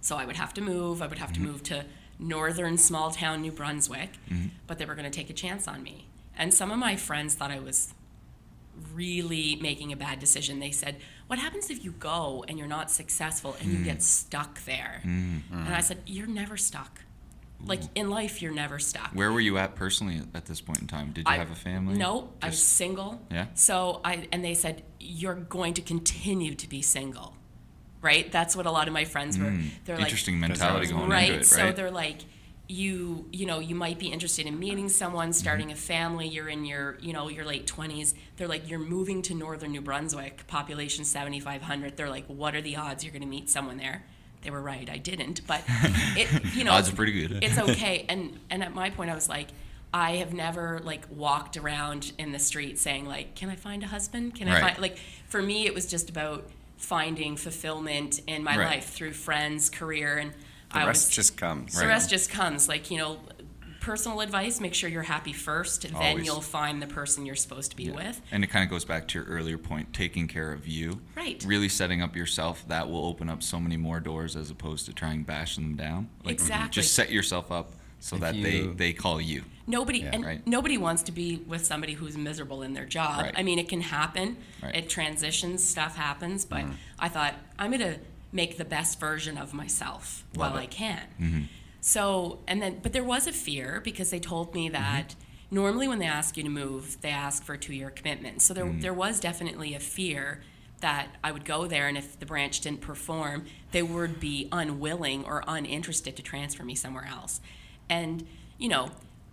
So I would have to move. I would have to move to northern small town New Brunswick, but they were going to take a chance on me. And some of my friends thought I was really making a bad decision. They said, what happens if you go and you're not successful and you get stuck there? And I said, you're never stuck. Like in life, you're never stuck. Where were you at personally at this point in time? Did you have a family? No, I was single. Yeah. So and they said, you're going to continue to be single, right? That's what a lot of my friends were. They're Interesting like, mentality going right. into it, right? So they're like, you might be interested in meeting someone, starting a family. You're in your late 20s. They're like, you're moving to northern New Brunswick, population 7,500. They're like, what are the odds you're going to meet someone there? They were right. I didn't, but Odds are pretty good. It's okay. And at my point, I was like, I have never like walked around in the street saying like, can I find a husband? Can I Right. find, like, for me, it was just about finding fulfillment in my Right. life through friends, career, and The rest just comes. the rest just comes. Like, personal advice, make sure you're happy first, then Always. you'll find the person you're supposed to be with. And it kind of goes back to your earlier point, taking care of you. Right. Really setting up yourself. That will open up so many more doors as opposed to trying bashing them down. Like, Exactly. Just set yourself up so If that you- they call you. Nobody right. nobody wants to be with somebody who's miserable in their job. Right. I mean, it can happen. Right. It transitions, stuff happens, but I thought I'm going to make the best version of myself while I can. Mm-hmm. So, but there was a fear because they told me that normally when they ask you to move, they ask for a 2-year commitment. So there was definitely a fear that I would go there, and if the branch didn't perform, they would be unwilling or uninterested to transfer me somewhere else. And,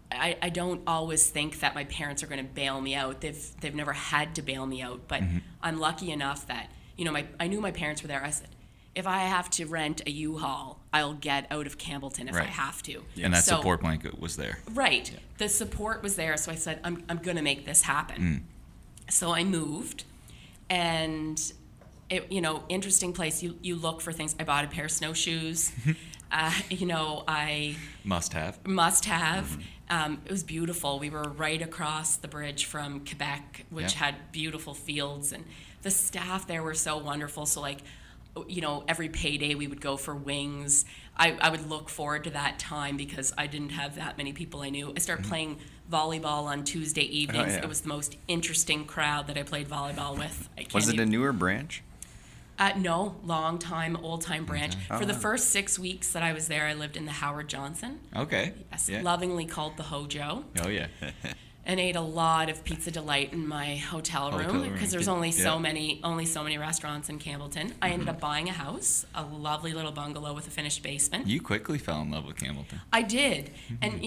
I don't always think that my parents are going to bail me out. They've never had to bail me out, but I'm lucky enough that, I knew my parents were there. I said, if I have to rent a U-Haul, I'll get out of Campbellton if I have to. And that support blanket was there. Right. Yeah. The support was there, so I said, I'm going to make this happen. So I moved, and interesting place. You look for things. I bought a pair of snowshoes. I must have. It was beautiful. We were right across the bridge from Quebec, which had beautiful fields, and the staff there were so wonderful. So every payday we would go for wings. I would look forward to that time because I didn't have that many people I knew. I started playing volleyball on Tuesday evenings. It was the most interesting crowd that I played volleyball with. Was it a newer branch? No, old time branch. For the first 6 weeks that I was there, I lived in the Howard Johnson. Okay. Yes, lovingly called the Hojo. Oh, yeah. And ate a lot of Pizza Delight in my hotel room because there's only so many restaurants in Campbellton. I ended up buying a house, a lovely little bungalow with a finished basement. You quickly fell in love with Campbellton. I did. And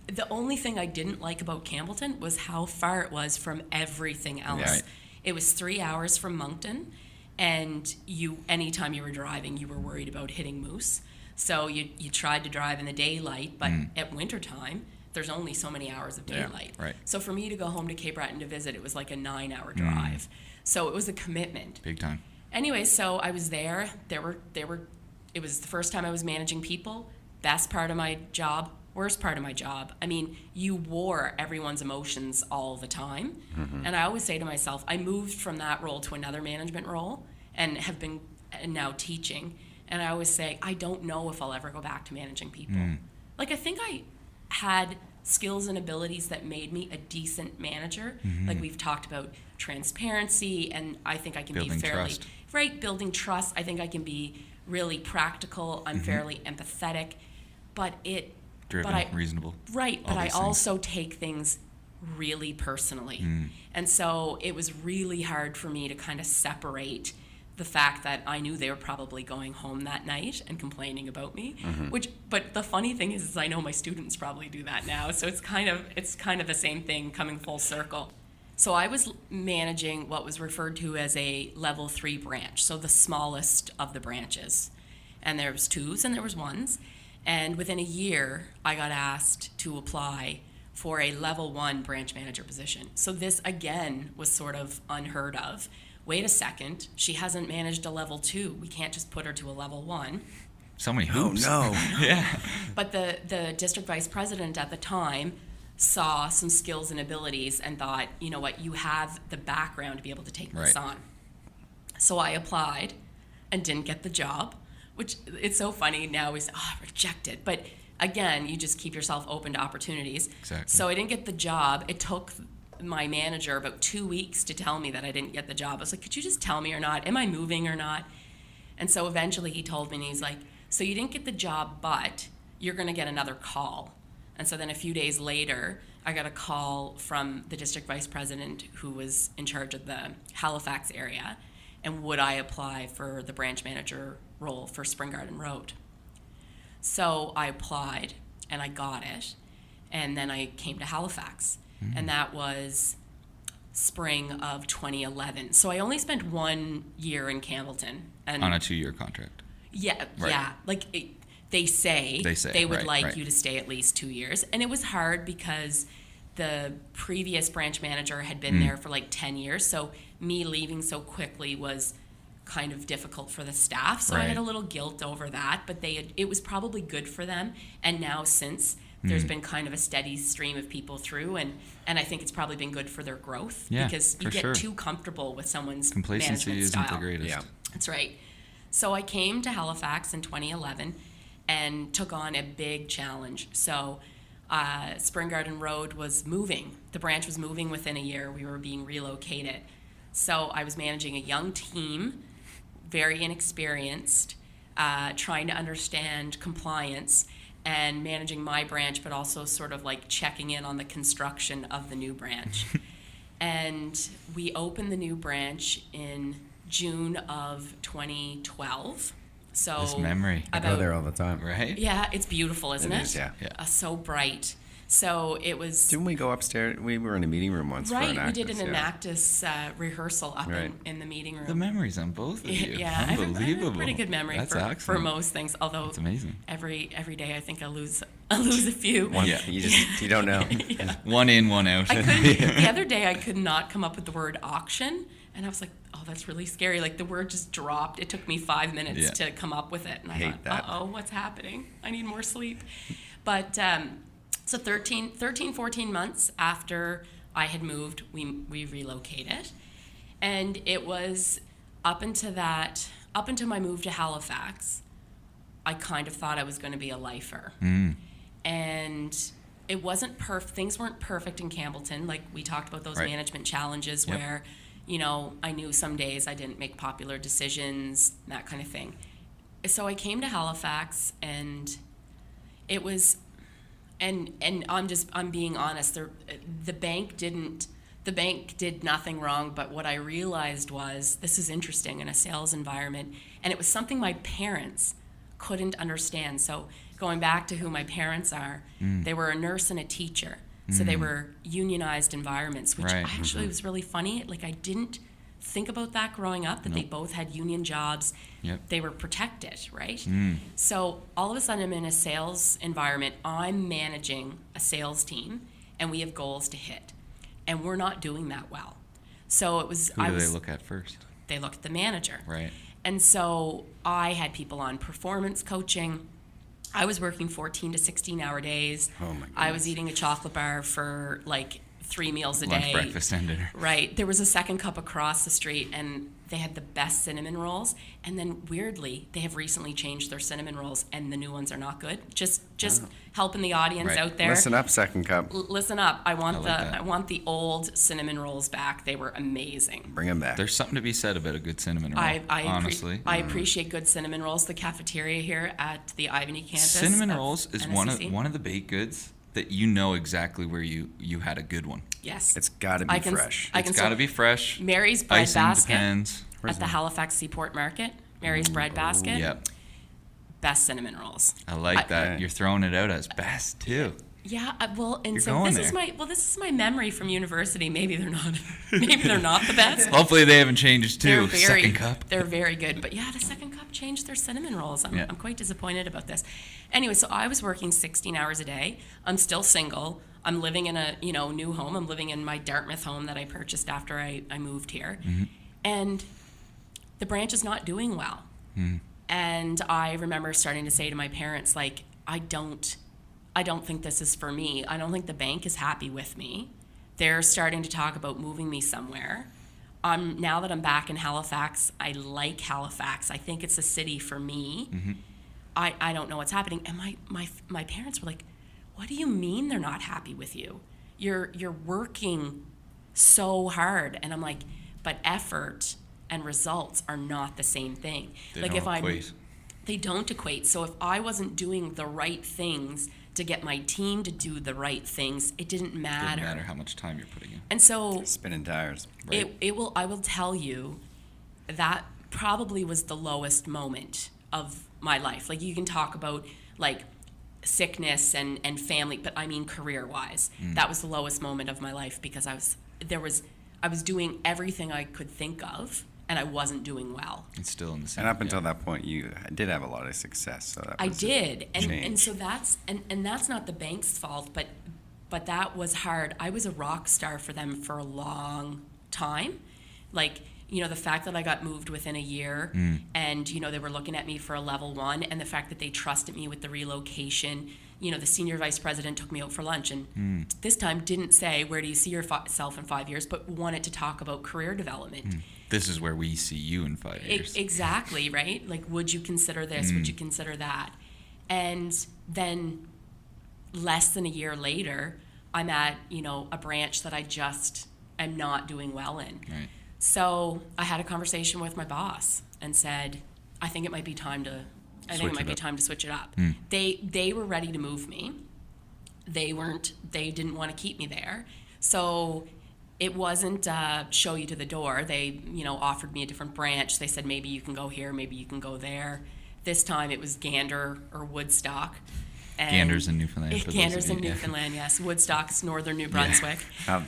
the only thing I didn't like about Campbellton was how far it was from everything else. Right. It was 3 hours from Moncton, and anytime you were driving, you were worried about hitting moose. So you tried to drive in the daylight, but at wintertime, there's only so many hours of daylight. Right. So for me to go home to Cape Breton to visit, it was like a 9-hour drive. So it was a commitment. Big time. Anyway, so I was there. It was the first time I was managing people. Best part of my job, worst part of my job. I mean, you wore everyone's emotions all the time. And I always say to myself, I moved from that role to another management role and have been now teaching. And I always say, I don't know if I'll ever go back to managing people. I think I had skills and abilities that made me a decent manager. Like we've talked about transparency, and I think I can Building be fairly trust. building trust. I think I can be really practical. I'm fairly empathetic, but reasonable. Right, all but I these things. also take things really personally. And so it was really hard for me to kind of separate the fact that I knew they were probably going home that night and complaining about me, but the funny thing is I know my students probably do that now. So it's kind of the same thing coming full circle. So I was managing what was referred to as a level 3 branch. So the smallest of the branches. And there was 2s and there was 1s. And within a year, I got asked to apply for a level 1 branch manager position. So this again was sort of unheard of. Wait a second, she hasn't managed a level 2. We can't just put her to a level 1. So many hoops. Oh, no. Yeah. But the district vice president at the time saw some skills and abilities and thought, you know what, you have the background to be able to take this on. So I applied and didn't get the job, which it's so funny now we say, rejected. But again, you just keep yourself open to opportunities. Exactly. So I didn't get the job. It took my manager about 2 weeks to tell me that I didn't get the job. I was like, could you just tell me or not? Am I moving or not? And so eventually he told me, and he's like, so you didn't get the job, but you're going to get another call. And so then a few days later, I got a call from the district vice president who was in charge of the Halifax area, and would I apply for the branch manager role for Spring Garden Road? So I applied, and I got it, and then I came to Halifax. And that was spring of 2011. So I only spent 1 year in Campbellton. And On a 2-year contract. Yeah, Right. yeah. They say they would like you to stay at least 2 years. And it was hard because the previous branch manager had been there for 10 years. So me leaving so quickly was kind of difficult for the staff. So I had a little guilt over that, but it was probably good for them. And now since there's been kind of a steady stream of people through, and I think it's probably been good for their growth, because you get too comfortable with someone's Complacency management isn't style. the greatest. Yeah. That's right. So I came to Halifax in 2011 and took on a big challenge. So Spring Garden Road was moving. The branch was moving within a year. We were being relocated. So I was managing a young team, very inexperienced, trying to understand compliance and managing my branch, but also sort of like checking in on the construction of the new branch. And we opened the new branch in June of 2012. So This memory. I go there all the time. Right? Yeah, it's beautiful, isn't it? It is, yeah. So bright. So it was Didn't we go upstairs? We were in a meeting room once for right. Enactus. We did an yeah. Enactus rehearsal up Right. in the meeting room. The memories on both of you. Yeah, I have Unbelievable. a pretty good memory That's for excellent. most things. Although That's amazing. every day I think I lose a few. Yeah. You don't know. One in, one out. I couldn't, the other day I could not come up with the word auction, and I was like, oh, that's really scary. Like the word just dropped. It took me 5 minutes Yeah. to come up with it, and I Hate thought, that. uh-oh, what's happening? I need more sleep. But so 14 months after I had moved, we relocated, and it was up until my move to Halifax, I kind of thought I was going to be a lifer. And it wasn't things weren't perfect in Campbellton. Like we talked about those Right. management challenges Yep. where, I knew some days I didn't make popular decisions, that kind of thing. So I came to Halifax, and it was, and I'm being honest, the bank did nothing wrong, but what I realized was, this is interesting in a sales environment, and it was something my parents couldn't understand. So going back to who my parents are, they were a nurse and a teacher. So they were unionized environments, which Right. actually was really funny. Like I didn't think about that growing up, that they both had union jobs. Yep. They were protected, right? So all of a sudden I'm in a sales environment. I'm managing a sales team, and we have goals to hit. And we're not doing that well. So it was, Who do they look at first? they look at the manager. Right. And so I had people on performance coaching. I was working 14 to 16-hour days. Oh, my I was goodness. eating a chocolate bar for like 3 meals a Lunch, day. breakfast, and dinner. Right. There was a Second Cup across the street, and they had the best cinnamon rolls. And then weirdly, they have recently changed their cinnamon rolls, and the new ones are not good. Just helping the audience Right. out there. Listen up, Second Cup. Listen up. I want that. I want the old cinnamon rolls back. They were amazing. Bring him back. There's something to be said about a good cinnamon roll, honestly. I appreciate good cinnamon rolls. The cafeteria here at the Ivany campus. Cinnamon of rolls is NSCC. one of the baked goods that you know exactly where you had a good one. Yes. It's got to be fresh. I can It's got to still- be fresh. Mary's Bread Icing Basket depends. at the Halifax Seaport Market. Mary's Bread Basket. Yep. Best cinnamon rolls. I like that. Yeah. You're throwing it out as best too. Yeah, well, and You're so going this is there. this is my memory from university. Maybe they're not. Maybe they're not the best. Hopefully they haven't changed too. They're very, Second cup. They're very good. But yeah, the Second Cup changed their cinnamon rolls. Yeah. I'm quite disappointed about this. Anyway, so I was working 16 hours a day. I'm still single. I'm living in a new home. I'm living in my Dartmouth home that I purchased after I moved here. And the branch is not doing well. And I remember starting to say to my parents, like, I don't think this is for me. I don't think the bank is happy with me. They're starting to talk about moving me somewhere. Now that I'm back in Halifax, I like Halifax. I think it's a city for me. I don't know what's happening. And my parents were like, what do you mean they're not happy with you? You're working so hard. And I'm like, but effort and results are not the same thing. They like don't if I'm equate. they don't equate. So if I wasn't doing the right things to get my team to do the right things, it didn't matter. Doesn't matter how much time you're putting in. And so Spinning tires. Right. I will tell you that probably was the lowest moment of my life. Like you can talk about like sickness and family, but I mean career wise. That was the lowest moment of my life because I was doing everything I could think of and I wasn't doing well. It's still in the same. And up until yeah. that point, you did have a lot of success. So that I was did, and change. so that's not the bank's fault, but that was hard. I was a rock star for them for a long time, like the fact that I got moved within a year, and they were looking at me for a level 1, and the fact that they trusted me with the relocation. The senior vice president took me out for lunch, and this time didn't say where do you see yourself in 5 years, but wanted to talk about career development. This is where we see you in 5 years. Exactly, right? Like, would you consider this? Would you consider that? And then less than a year later, I'm at, a branch that I just am not doing well in. Right. So I had a conversation with my boss, and said, I think it might be time to switch it up. They were ready to move me. They didn't want to keep me there. So it wasn't show you to the door. They, offered me a different branch. They said, maybe you can go here, maybe you can go there. This time it was Gander or Woodstock. And Ganders in Newfoundland. for those Ganders of in you, yeah. Newfoundland, yes. Woodstock's northern New Brunswick.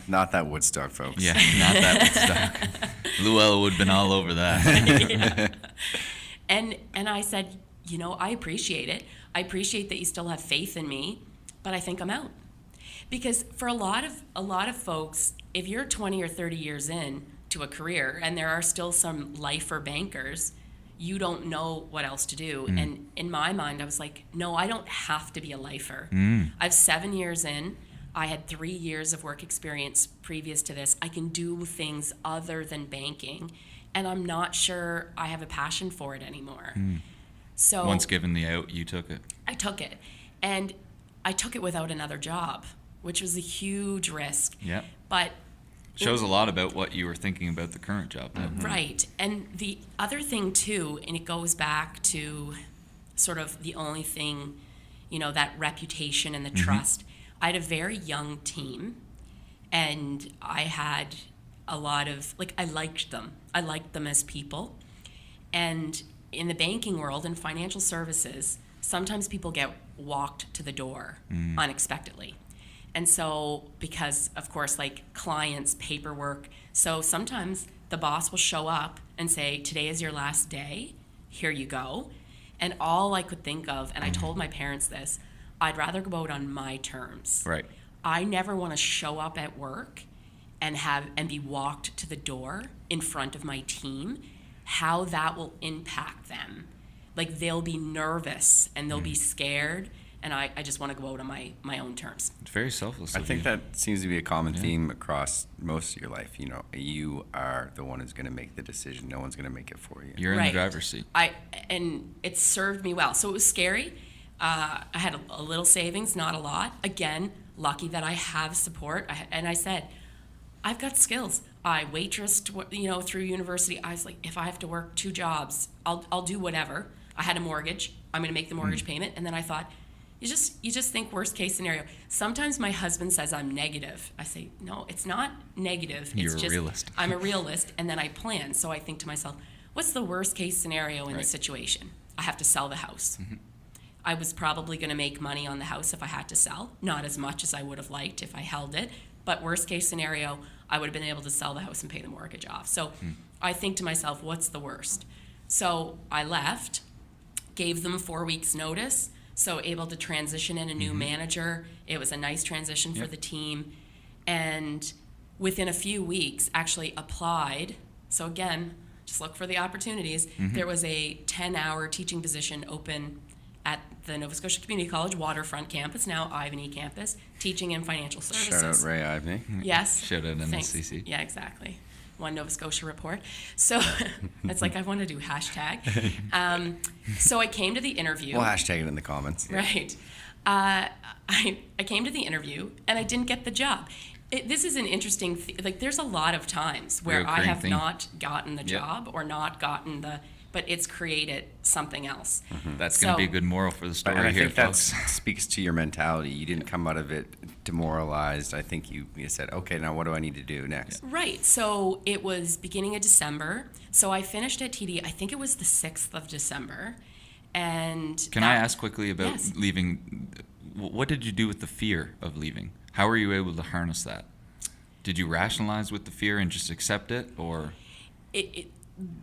Not that Woodstock, folks. Yeah, not that Woodstock. Luella would have been all over that. Yeah. And I said, I appreciate it. I appreciate that you still have faith in me, but I think I'm out. Because for a lot of folks, if you're 20 or 30 years in to a career, and there are still some lifer bankers, you don't know what else to do. And in my mind, I was like, no, I don't have to be a lifer. I've 7 years in. I had 3 years of work experience previous to this. I can do things other than banking, and I'm not sure I have a passion for it anymore. So Once given the out, you took it. I took it, and I took it without another job, which was a huge risk. Yeah. But Shows a lot about what you were thinking about the current job, though. right. And the other thing, too, and it goes back to sort of the only thing, that reputation and the trust. I had a very young team, and I had a lot of, I liked them. I liked them as people. And in the banking world and financial services, sometimes people get walked to the door unexpectedly. And so, because of course, clients, paperwork, so sometimes the boss will show up and say, today is your last day, here you go. And all I could think of, and I told my parents this, I'd rather go out on my terms. Right. I never want to show up at work and be walked to the door in front of my team. How that will impact them. They'll be nervous and they'll be scared. And I just want to go out on my own terms. It's very selfless. I of think you. that seems to be a common theme across most of your life. You are the one who's going to make the decision. No one's going to make it for you. You're in Right. the driver's seat. And it served me well. So it was scary. I had a little savings, not a lot. Again, lucky that I have support. And I said, I've got skills. I waitressed, through university. I was like, if I have to work 2 jobs, I'll do whatever. I had a mortgage. I'm going to make the mortgage payment. And then I thought, you just think worst case scenario. Sometimes my husband says I'm negative. I say, no, it's not negative. You're It's a just, realist. I'm a realist, and then I plan. So I think to myself, what's the worst case scenario in Right. this situation? I have to sell the house. I was probably going to make money on the house if I had to sell. Not as much as I would have liked if I held it. But worst case scenario, I would have been able to sell the house and pay the mortgage off. So I think to myself, what's the worst? So I left, gave them 4 weeks notice. So able to transition in a new manager. It was a nice transition for the team. And within a few weeks, actually applied. So again, just look for the opportunities. There was a 10-hour teaching position open at the Nova Scotia Community College waterfront campus, now Ivany campus, teaching in financial services. Shout out Ray Ivany. Yes. Shout out Thanks. NSCC. Yeah, exactly. One Nova Scotia report. So it's I want to do hashtag. So I came to the interview. We'll hashtag it in the comments. Right. I came to the interview and I didn't get the job. This is an interesting, there's a lot of times where I Reoccurring have theme. not gotten the Yep. job or not gotten but it's created something else. That's going to So- be a good moral for the story And I here, think that folks. speaks to your mentality. You didn't come out of it demoralized. I think you said, okay, now what do I need to do next? Right. So it was beginning of December. So I finished at TD, I think it was the 6th of December. And Can I ask quickly about Yes. leaving? What did you do with the fear of leaving? How were you able to harness that? Did you rationalize with the fear and just accept it, or?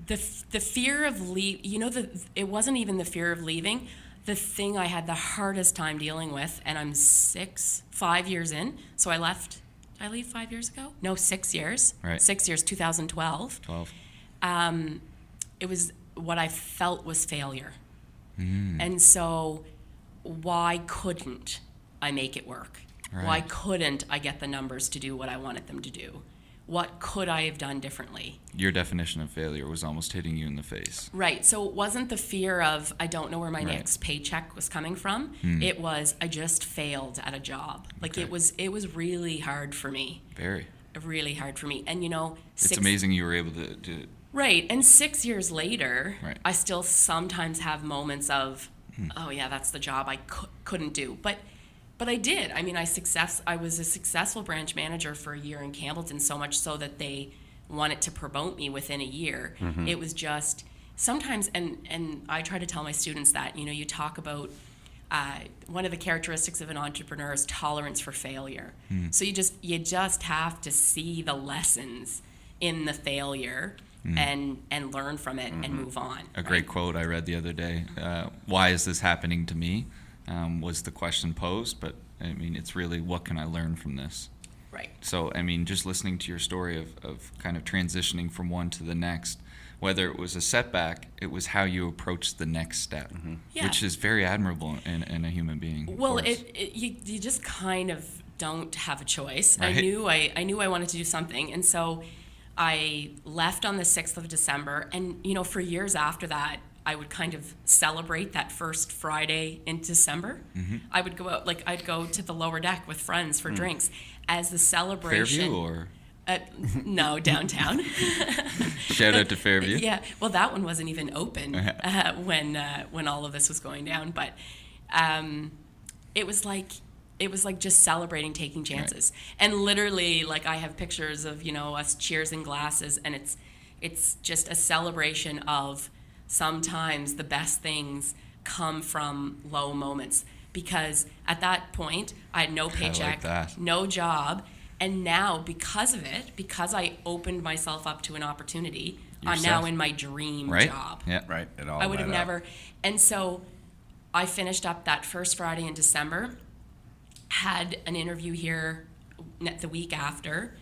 The fear of it wasn't even the fear of leaving. The thing I had the hardest time dealing with, and I'm 5 years in, so I left. Did I leave 5 years ago? No, 6 years. Right. 6 years, 2012. 12. It was what I felt was failure. And so why couldn't I make it work? Right. Why couldn't I get the numbers to do what I wanted them to do? What could I have done differently? Your definition of failure was almost hitting you in the face. Right. So it wasn't the fear of I don't know where my Right. next paycheck was coming from. It was I just failed at a job. Okay. It was really hard for me. Very. Really hard for me. And It's amazing you were able to Right. And 6 years later, Right. I still sometimes have moments of, oh yeah, that's the job I couldn't do. But I did. I mean, I was a successful branch manager for a year in Campbellton, so much so that they wanted to promote me within a year. It was just sometimes, and I try to tell my students that, you talk about one of the characteristics of an entrepreneur is tolerance for failure. So you just have to see the lessons in the failure and learn from it and move on. A great quote I read the other day. Why is this happening to me? Was the question posed, but I mean, it's really, what can I learn from this? Right. So, I mean, just listening to your story of kind of transitioning from one to the next, whether it was a setback, it was how you approached the next step, Yeah. which is very admirable in a human being. of Well, course. you just kind of don't have a choice. Right. I knew I wanted to do something, and so I left on the 6th of December, and for years after that, I would kind of celebrate that first Friday in December. I would go out, I'd go to the lower deck with friends for drinks as the celebration. Fairview or No, downtown. shout out to Fairview? Yeah, well, that one wasn't even open when all of this was going down, but it was like just celebrating taking chances. And literally, I have pictures of us cheersing glasses, and it's just a celebration of sometimes the best things come from low moments, because at that point I had no paycheck, that. no job. And now, because of it, because I opened myself up to an opportunity, I'm set. now in my dream Right? job. Yeah. Right. It all I would have led up. never. And so I finished up that first Friday in December, had an interview here the week after,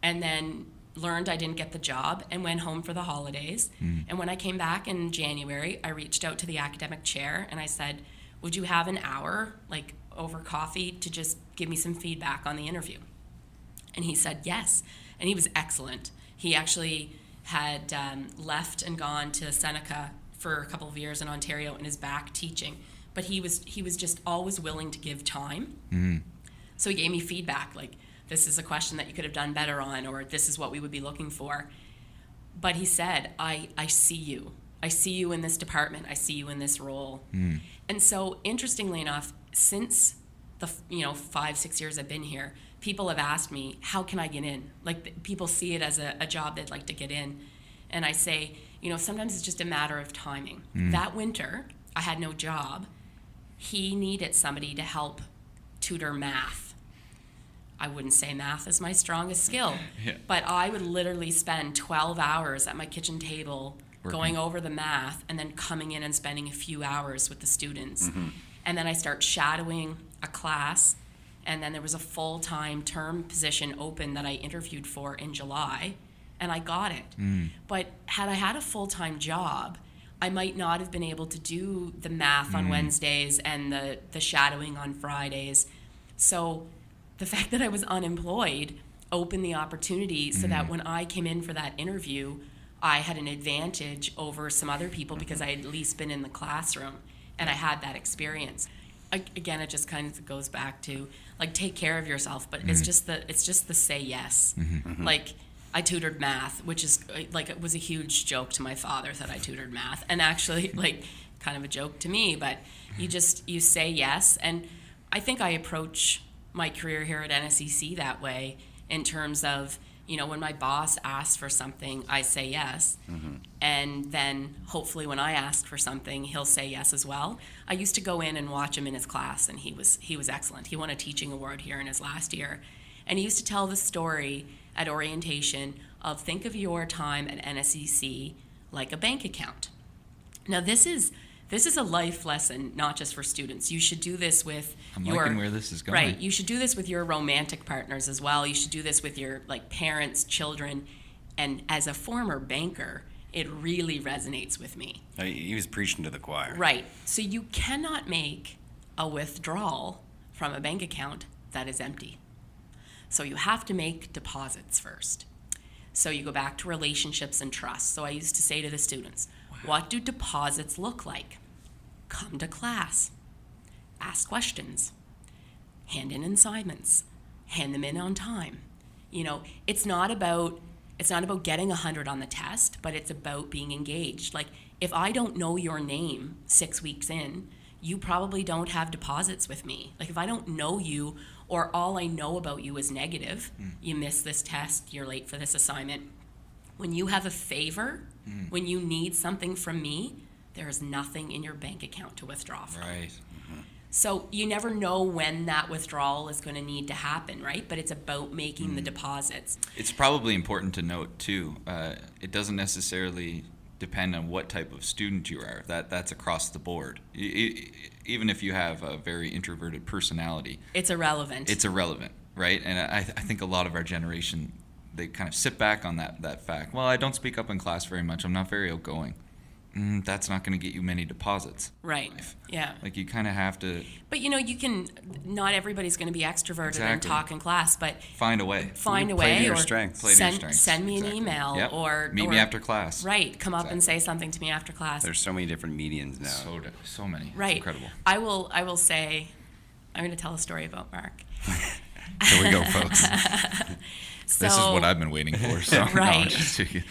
and then learned I didn't get the job and went home for the holidays. And when I came back in January, I reached out to the academic chair and I said, would you have an hour, over coffee, to just give me some feedback on the interview? And he said yes, and he was excellent. He actually had left and gone to Seneca for a couple of years in Ontario and is back teaching. But he was just always willing to give time. So he gave me feedback, this is a question that you could have done better on, or this is what we would be looking for. But he said, I see you. I see you in this department. I see you in this role. And so, interestingly enough, since the 5-6 years I've been here, people have asked me, how can I get in? People see it as a job they'd like to get in. And I say, sometimes it's just a matter of timing. That winter, I had no job. He needed somebody to help tutor math. I wouldn't say math is my strongest skill, but I would literally spend 12 hours at my kitchen table going over the math and then coming in and spending a few hours with the students. And then I start shadowing a class, and then there was a full-time term position open that I interviewed for in July, and I got it. But had I had a full-time job, I might not have been able to do the math on Wednesdays and the shadowing on Fridays. So the fact that I was unemployed opened the opportunity so that when I came in for that interview, I had an advantage over some other people because I had at least been in the classroom and I had that experience. Again, it just kind of goes back to take care of yourself, but it's just the say yes. I tutored math, which is it was a huge joke to my father that I tutored math, and actually kind of a joke to me, but you say yes. And I think I approach my career here at NSEC that way, in terms of, when my boss asks for something, I say yes. And then hopefully when I ask for something, he'll say yes as well. I used to go in and watch him in his class, and he was excellent. He won a teaching award here in his last year. And he used to tell the story at orientation of, think of your time at NSEC like a bank account. Now this is a life lesson, not just for students. You should do this with I'm liking where this is going. Right. You should do this with your romantic partners as well. You should do this with your parents, children. And as a former banker, it really resonates with me. He was preaching to the choir. Right. So you cannot make a withdrawal from a bank account that is empty. So you have to make deposits first. So you go back to relationships and trust. So I used to say to the students, what do deposits look like? Come to class, ask questions, hand in assignments, hand them in on time. It's not about It's not about getting 100 on the test, but it's about being engaged. Like, if I don't know your name 6 weeks in, you probably don't have deposits with me. Like, if I don't know you, or all I know about you is negative, you missed this test, you're late for this assignment. When you have a favor, when you need something from me, there is nothing in your bank account to withdraw from. Right. So you never know when that withdrawal is going to need to happen, right? But it's about making the deposits. It's probably important to note too. It doesn't necessarily depend on what type of student you are. That's across the board. Even if you have a very introverted personality, It's irrelevant. it's irrelevant, right? And I think a lot of our generation, they kind of sit back on that fact. Well, I don't speak up in class very much. I'm not very outgoing. That's not going to get you many deposits. Right. Yeah. Like, you kind of have to But you can, not everybody's going to be extroverted and Exactly. talk in class, but find a way. find a Play way to your or strengths. Play to your send, strengths. send me an Exactly. email Yep. or Meet me after class. Right. Come up and Exactly. say something to me after class. There's so many different medians now. So many. Right. It's incredible. I will say, I'm going to tell a story about Mark. Here we go, folks. This is what I've been waiting for. So no, I'm Right. just joking.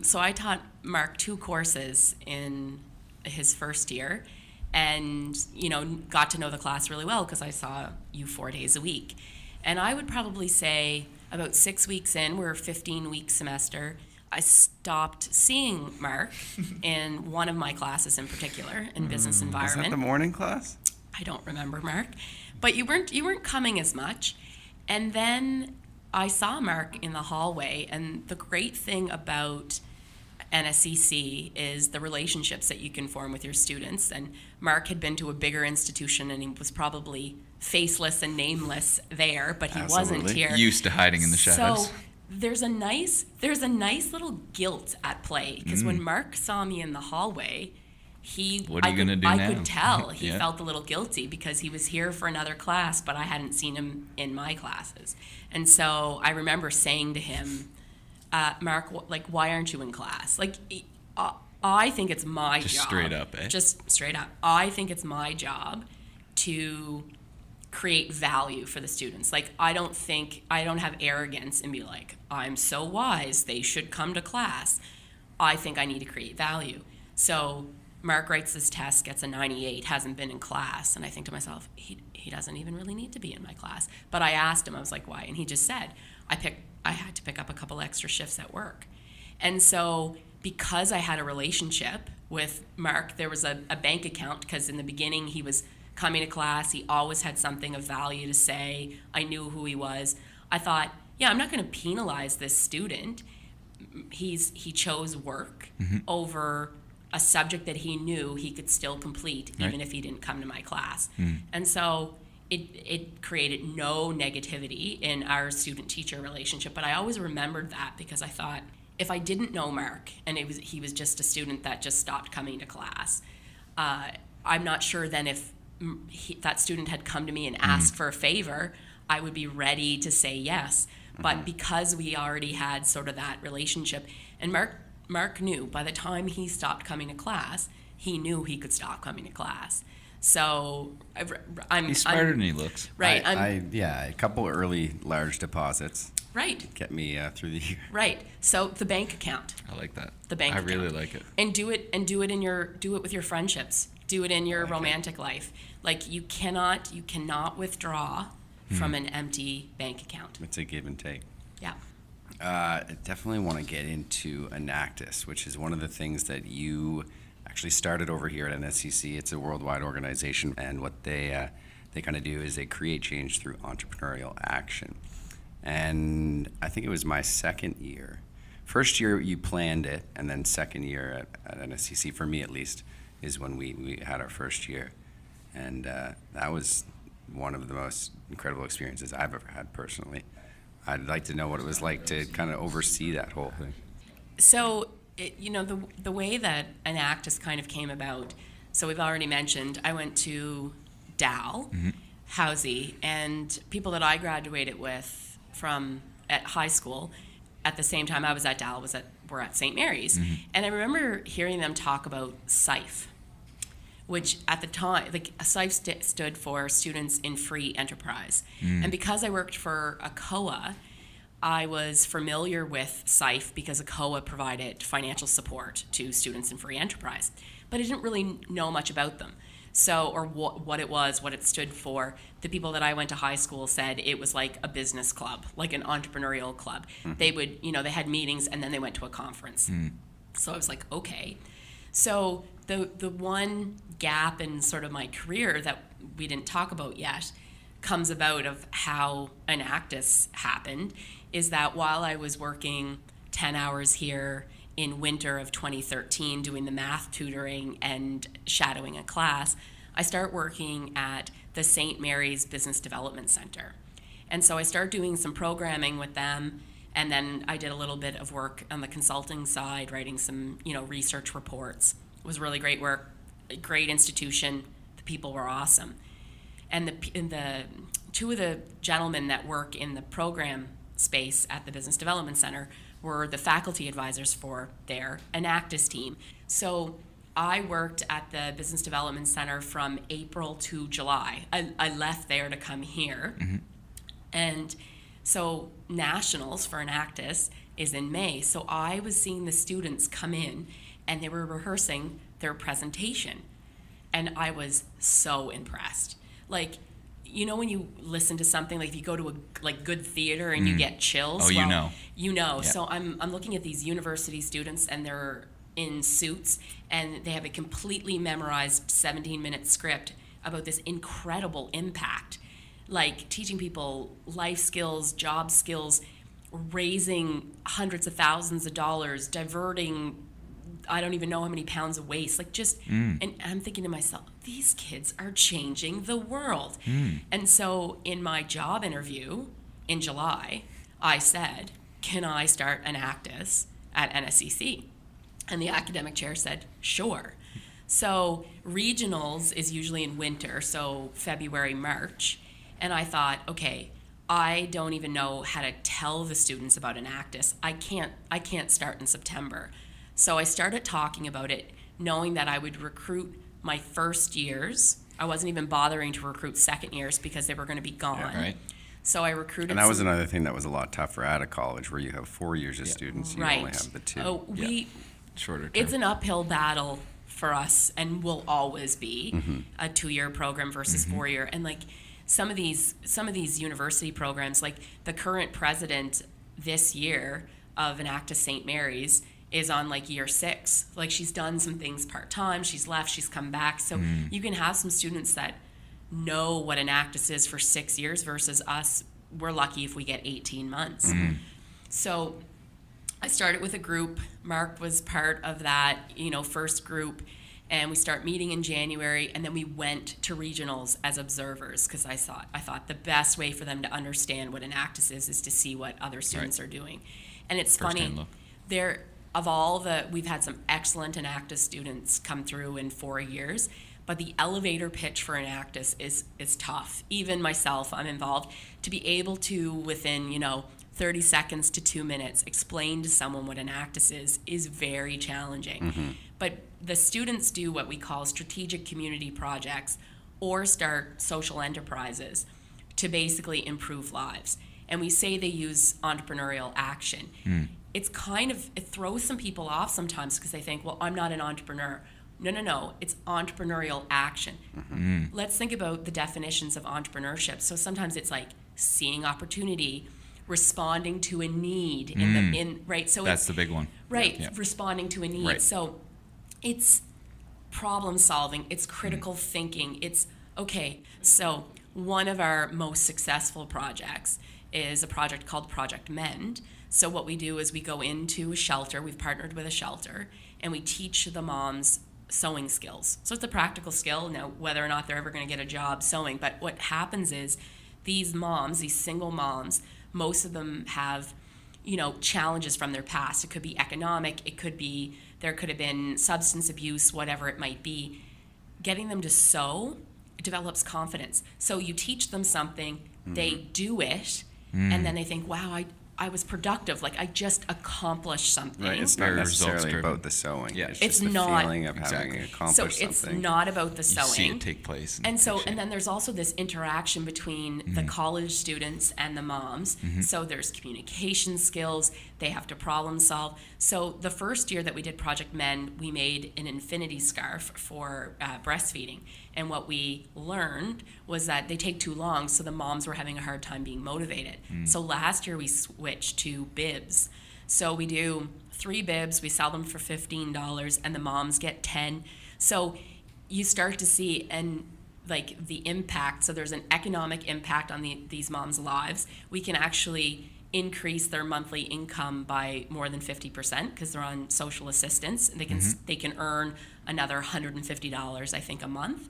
So I taught Mark 2 courses in his first year, and got to know the class really well because I saw you 4 days a week. And I would probably say about 6 weeks in, we're a 15-week semester, I stopped seeing Mark in one of my classes in particular, in business Is environment. that the morning class? I don't remember, Mark, but you weren't coming as much. And then I saw Mark in the hallway, and the great thing about NSCC is the relationships that you can form with your students. And Mark had been to a bigger institution, and he was probably faceless and nameless there, but he wasn't Absolutely. here. Used to hiding in the shadows. So there's a nice little guilt at play, because when Mark saw me in the hallway, What are you gonna do I now? could tell he Yeah. felt a little guilty because he was here for another class, but I hadn't seen him in my classes. And so I remember saying to him, Mark, why aren't you in class? I think it's my Just job. straight up, eh? Just straight up. I think it's my job to create value for the students. I don't have arrogance and be like, I'm so wise, they should come to class. I think I need to create value. So Mark writes this test, gets a 98, hasn't been in class, and I think to myself, he doesn't even really need to be in my class. But I asked him, I was like, why? And he just said, I had to pick up a couple extra shifts at work. And so because I had a relationship with Mark, there was a bank account, because in the beginning he was coming to class, he always had something of value to say, I knew who he was. I thought, yeah, I'm not going to penalize this student. He chose work over a subject that he knew he could still complete, even if he didn't come to my class. And so it created no negativity in our student-teacher relationship, but I always remembered that because I thought, if I didn't know Mark and he was just a student that just stopped coming to class, I'm not sure then if that student had come to me and asked for a favor, I would be ready to say yes. But because we already had sort of that relationship, and Mark knew by the time he stopped coming to class, he knew he could stop coming to class. So He's smarter than he looks. Right. A couple early large deposits Right. kept me through the year. Right. So the bank account. I like that. The bank I account. really like it. And do it with your friendships. Do it in your romantic life. You cannot withdraw from an empty bank account. It's a give and take. Yeah. I definitely want to get into Enactus, which is one of the things that you actually started over here at NSCC. It's a worldwide organization, and what they kind of do is they create change through entrepreneurial action. And I think it was my second year. First year you planned it, and then second year at NSCC, for me at least, is when we had our first year. And that was one of the most incredible experiences I've ever had personally. I'd like to know what it was like to kind of oversee that whole thing. So, the way that Enactus kind of came about, so we've already mentioned, I went to Dal, Housey, and people that I graduated with from at high school, at the same time I was at Dal, were at St. Mary's. And I remember hearing them talk about SIFE, which at the time, SIFE stood for Students in Free Enterprise. And because I worked for a COA, I was familiar with SIFE because ACOA provided financial support to students in free enterprise, but I didn't really know much about them. So, or what it was, what it stood for. The people that I went to high school said it was like a business club, like an entrepreneurial club. They would, they had meetings and then they went to a conference. So I was like, okay. So the one gap in sort of my career that we didn't talk about yet comes about of how Enactus happened is that while I was working 10 hours here in winter of 2013 doing the math tutoring and shadowing a class, I start working at the St. Mary's Business Development Center. And so I started doing some programming with them, and then I did a little bit of work on the consulting side, writing some, research reports. It was really great work, a great institution. The people were awesome. And the two of the gentlemen that work in the program space at the Business Development Center were the faculty advisors for their Enactus team. So I worked at the Business Development Center from April to July. I left there to come here. And so Nationals for Enactus is in May. So I was seeing the students come in and they were rehearsing their presentation. And I was so impressed. Like, when you listen to something, like if you go to a good theater and you get chills. Oh, you know. Yeah. So I'm looking at these university students and they're in suits and they have a completely memorized 17-minute script about this incredible impact, like teaching people life skills, job skills, raising hundreds of thousands of dollars, diverting I don't even know how many pounds of waste, and I'm thinking to myself, these kids are changing the world. And so in my job interview in July, I said, can I start Enactus at NSCC? And the academic chair said, sure. So regionals is usually in winter, so February, March. And I thought, okay, I don't even know how to tell the students about Enactus. I can't start in September. So I started talking about it, knowing that I would recruit my first years. I wasn't even bothering to recruit second years because they were going to be gone. Yeah, right. So I recruited. And that was another thing that was a lot tougher at a college where you have 4 years of students, you right. only have the 2. Shorter term. It's an uphill battle for us and will always be a 2-year program versus 4-year. And like some of these university programs, like the current president this year of Enactus St. Mary's is on like year 6. Like she's done some things part-time, she's left, she's come back. So you can have some students that know what Enactus is for 6 years versus us, we're lucky if we get 18 months. So I started with a group. Mark was part of that, first group, and we start meeting in January, and then we went to regionals as observers because I thought the best way for them to understand what Enactus is to see what other students are doing. And it's First-hand funny, we've had some excellent Enactus students come through in 4 years, but the elevator pitch for Enactus is tough. Even myself, I'm involved, to be able to, within, 30 seconds to 2 minutes, explain to someone what Enactus is very challenging. But the students do what we call strategic community projects or start social enterprises to basically improve lives. And we say they use entrepreneurial action. It's it throws some people off sometimes because they think, well, I'm not an entrepreneur. No, it's entrepreneurial action. Let's think about the definitions of entrepreneurship. So sometimes it's like seeing opportunity, responding to a need right. So that's the big one. Right, Yeah. responding to a need. Right. So it's problem solving, it's critical thinking. It's okay. So one of our most successful projects is a project called Project Mend. So what we do is we go into a shelter, we've partnered with a shelter, and we teach the moms sewing skills. So it's a practical skill, now whether or not they're ever going to get a job sewing. But what happens is these moms, these single moms, most of them have, challenges from their past. It could be economic, there could have been substance abuse, whatever it might be. Getting them to sew develops confidence. So you teach them something, they do it, and then they think, wow, I was productive. Like I just accomplished something. Right. It's not Very results necessarily driven. about the sewing. Yeah. It's It's just the not. feeling of having Exactly. accomplished So something. it's not about the You see sewing. it take place. And then there's also this interaction between the college students and the moms. So there's communication skills, they have to problem solve. So the first year that we did Project Men, we made an infinity scarf for breastfeeding. And what we learned was that they take too long, so the moms were having a hard time being motivated. So last year we switched to bibs. So we do 3 bibs, we sell them for $15, and the moms get 10. So you start to see like the impact. So there's an economic impact on these moms' lives. We can actually increase their monthly income by more than 50% because they're on social assistance. And they can earn another $150, I think, a month.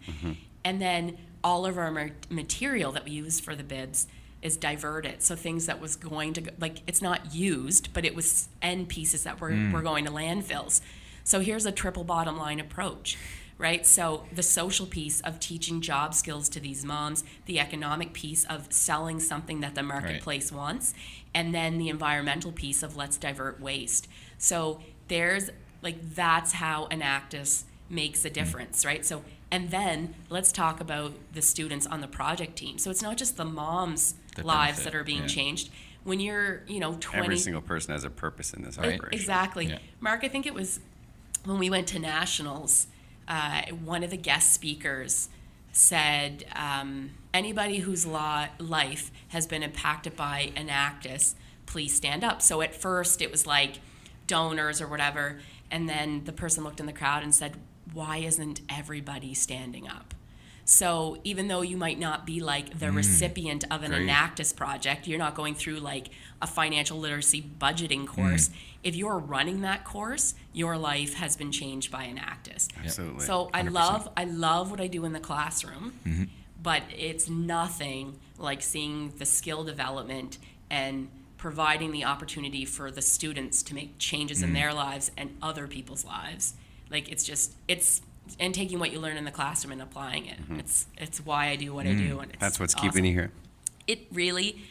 And then all of our material that we use for the bibs is diverted. So things that was going to, like, it's not used, but it was end pieces that were going to landfills. So here's a triple bottom line approach, right? So the social piece of teaching job skills to these moms, the economic piece of selling something that the marketplace wants, and then the environmental piece of let's divert waste. So there's, like, that's how Enactus makes a difference, right? So, and then let's talk about the students on the project team. So it's not just the moms' lives that are being changed. When you're, 20... Every single person has a purpose in this operation. Exactly. Yeah. Mark, I think it was when we went to nationals, one of the guest speakers said, anybody whose life has been impacted by Enactus, please stand up. So at first it was like donors or whatever, and then the person looked in the crowd and said, why isn't everybody standing up? So even though you might not be like the recipient of an Great. Enactus project, you're not going through like a financial literacy budgeting course. If you're running that course, your life has been changed by Enactus. Absolutely. So I love what I do in the classroom, but it's nothing like seeing the skill development and providing the opportunity for the students to make changes in their lives and other people's lives. Like and taking what you learn in the classroom and applying it. It's why I do what I do, and That's what's awesome. keeping you here. It really,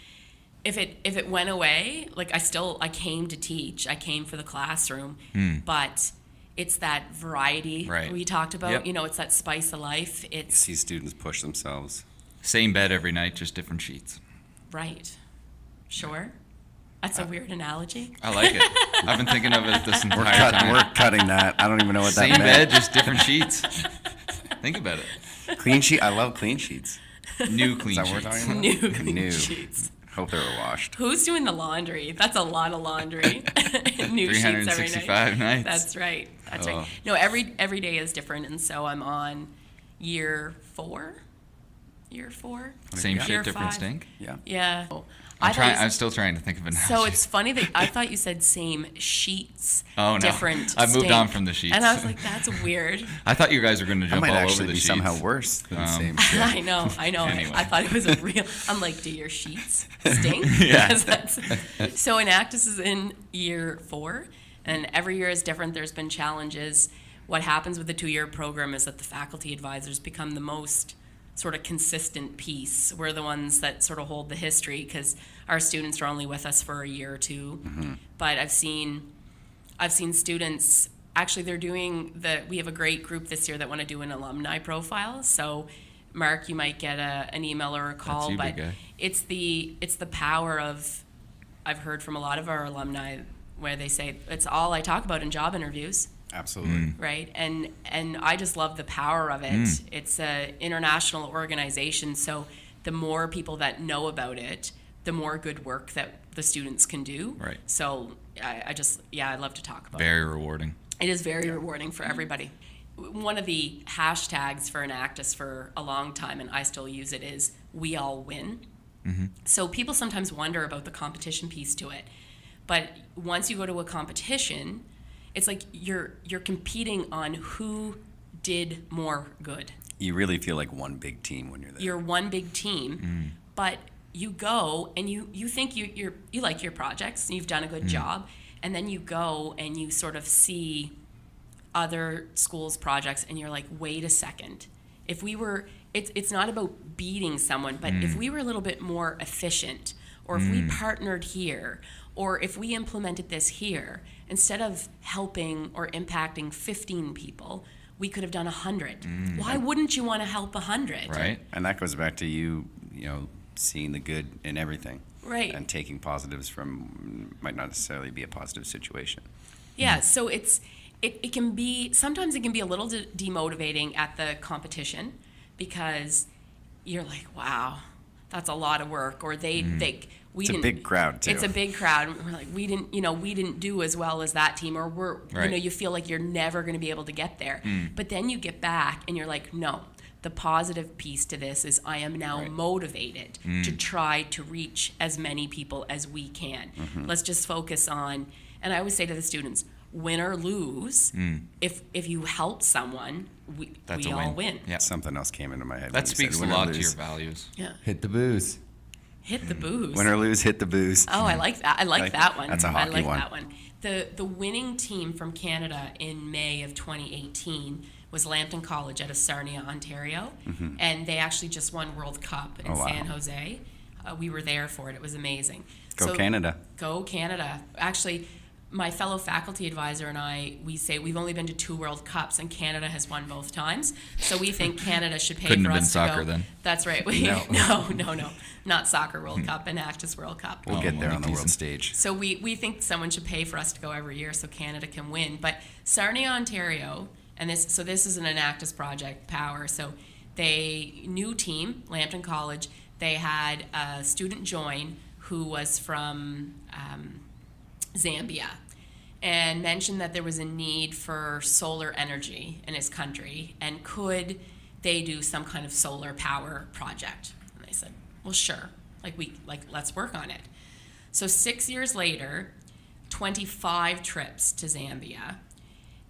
if it went away, like I came to teach, I came for the classroom, but it's that variety we talked about. Yep. It's that spice of life. You It's see students push themselves. Same bed every night, just different sheets. right. Sure. That's a weird analogy. I like it. I've been thinking of it this entire time. We're cutting that. I don't even know what Same that meant. bed, just different sheets. Think about it. Clean sheet. I love clean sheets. New clean Is that what sheets. we're talking about? New clean New. sheets. Hope they were washed. Who's doing the laundry? That's a lot of laundry. New sheets every night. 365 nights. That's right. That's Oh. right. No, every day is different, and so I'm on year 4. Year 4. Same Year shit, different 5. stink. Yeah. Yeah. I'm still trying to think of an analogy. So it's funny that I thought you said same sheets. Oh, no. Different. I moved on stink. from the sheets. And I was like, that's weird. I thought you guys were going to That jump might all over actually the be sheets. somehow worse than the same shit. I know. Anyway. I thought it was a real. I'm like, do your sheets stink? Yeah. 'Cause so Enactus is in year 4, and every year is different. There's been challenges. What happens with the 2-year program is that the faculty advisors become the most sort of consistent piece. We're the ones that sort of hold the history because our students are only with us for a year or 2. But I've seen students. Actually, they're doing we have a great group this year that want to do an alumni profile. So, Mark, you might get an email or a call, you, but big guy. it's the power of. I've heard from a lot of our alumni where they say it's all I talk about in job interviews, Absolutely. right? And I just love the power of it. It's an international organization, so the more people that know about it, the more good work that the students can do. Right. So I love to talk about it. Very rewarding. It is very rewarding for everybody. One of the hashtags for Enactus for a long time, and I still use it, is "We all win." So people sometimes wonder about the competition piece to it. But once you go to a competition, it's like you're competing on who did more good. You really feel like one big team when you're there. You're one big team, but you go and you think you like your projects and you've done a good job, and then you go and you sort of see other schools' projects and you're like, wait a second. If we were, it's not about beating someone, but if we were a little bit more efficient, or if we partnered here, or if we implemented this here, instead of helping or impacting 15 people, we could have done 100. Why wouldn't you want to help 100? Right. And that goes back to you know, seeing the good in everything. Right. And taking positives from might not necessarily be a positive situation. Yeah, so it can be, sometimes it can be a little demotivating at the competition, because you're like, wow, that's a lot of work, or we It's a didn't, big crowd, too. It's a big crowd. We're like, we didn't do as well as that team, or Right. you feel like you're never going to be able to get there. But then you get back and you're like, no, the positive piece to this is I am now motivated to try to reach as many people as we can. Let's just focus on, and I always say to the students, win or lose, if you help someone, That's we a all win. win. Yeah. Something else came into my head. when That you speaks said a win or lot to your lose. values. Yeah. Hit the booze. Hit the booze. Win or lose, hit the booze. Oh, I like that. I like Like- that one. that's a I hockey like one. that one. The winning team from Canada in May of 2018 was Lambton College out of Sarnia, Ontario, and they actually just won World Cup in Oh, wow. San Jose. We were there for it. It was amazing. Go Canada. Go Canada. Actually, my fellow faculty advisor and I, we say we've only been to 2 World Cups, and Canada has won both times. So we think Canada should pay Couldn't for have been us to soccer go. then. That's right. No, not soccer World Cup, Enactus World Cup. We'll get there well, on the world decent. stage. So we think someone should pay for us to go every year so Canada can win. But Sarnia, Ontario, and this is an Enactus project, Power. So new team, Lambton College, they had a student join who was from Zambia, and mentioned that there was a need for solar energy in his country, and could they do some kind of solar power project? And they said, well, sure, let's work on it. So 6 years later, 25 trips to Zambia.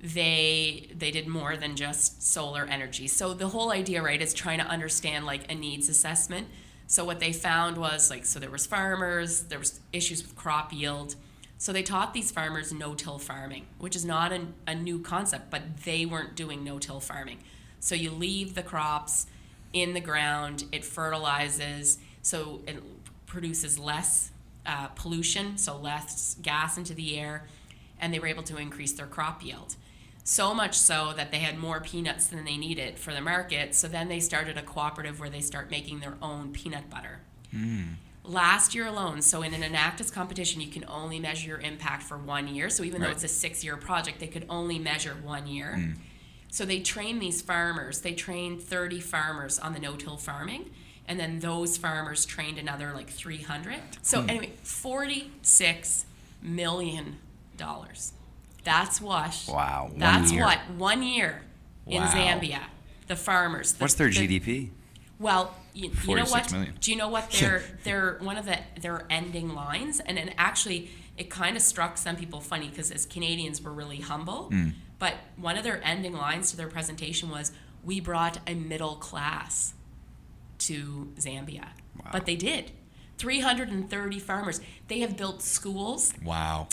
They did more than just solar energy. So the whole idea, right, is trying to understand like a needs assessment. So what they found was so there was farmers, there was issues with crop yield. So they taught these farmers no-till farming, which is not a new concept, but they weren't doing no-till farming. So you leave the crops in the ground, it fertilizes, so it produces less pollution, so less gas into the air, and they were able to increase their crop yield. So much so that they had more peanuts than they needed for the market, so then they started a cooperative where they start making their own peanut butter. Last year alone, so in an Enactus competition, you can only measure your impact for 1 year. So even though Right. it's a 6-year project, they could only measure 1 year. So they train these farmers. They trained 30 farmers on the no-till farming, and then those farmers trained another 300. So anyway, $46 million. That's what. Wow, 1 That's year. what 1 year in Wow. Zambia. The farmers. What's their GDP? Well, you know 46 what? million. Do you know what their one of their ending lines? And actually, it kind of struck some people funny because as Canadians, we're really humble. But one of their ending lines to their presentation was, "We brought a middle class to Zambia." Wow. But they did. 330 farmers. They have built schools. Wow.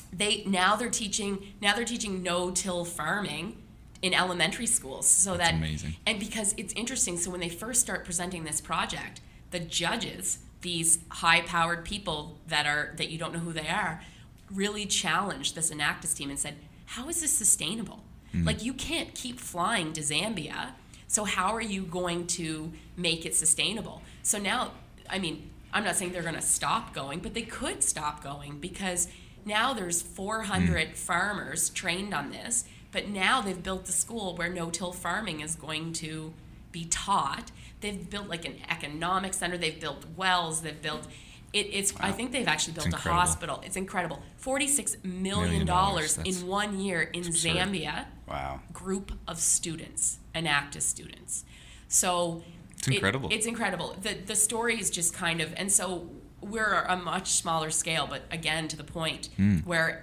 Now they're teaching no-till farming in elementary schools, so That's that amazing. And because it's interesting, so when they first start presenting this project, the judges, these high-powered people that you don't know who they are, really challenged this Enactus team and said, "How is this sustainable? You can't keep flying to Zambia, so how are you going to make it sustainable?" So now, I'm not saying they're going to stop going, but they could stop going because now there's 400 farmers trained on this, but now they've built the school where no-till farming is going to be taught. They've built an economic center. They've built wells. They've built it's. I think they've actually built a incredible. hospital. It's incredible. $46 million Million dollars, in that's 1 year in absurd. Zambia. Wow. Group of students, Enactus students. So It's incredible. It's incredible. The story is just kind of, and so we're a much smaller scale, but again, to the point where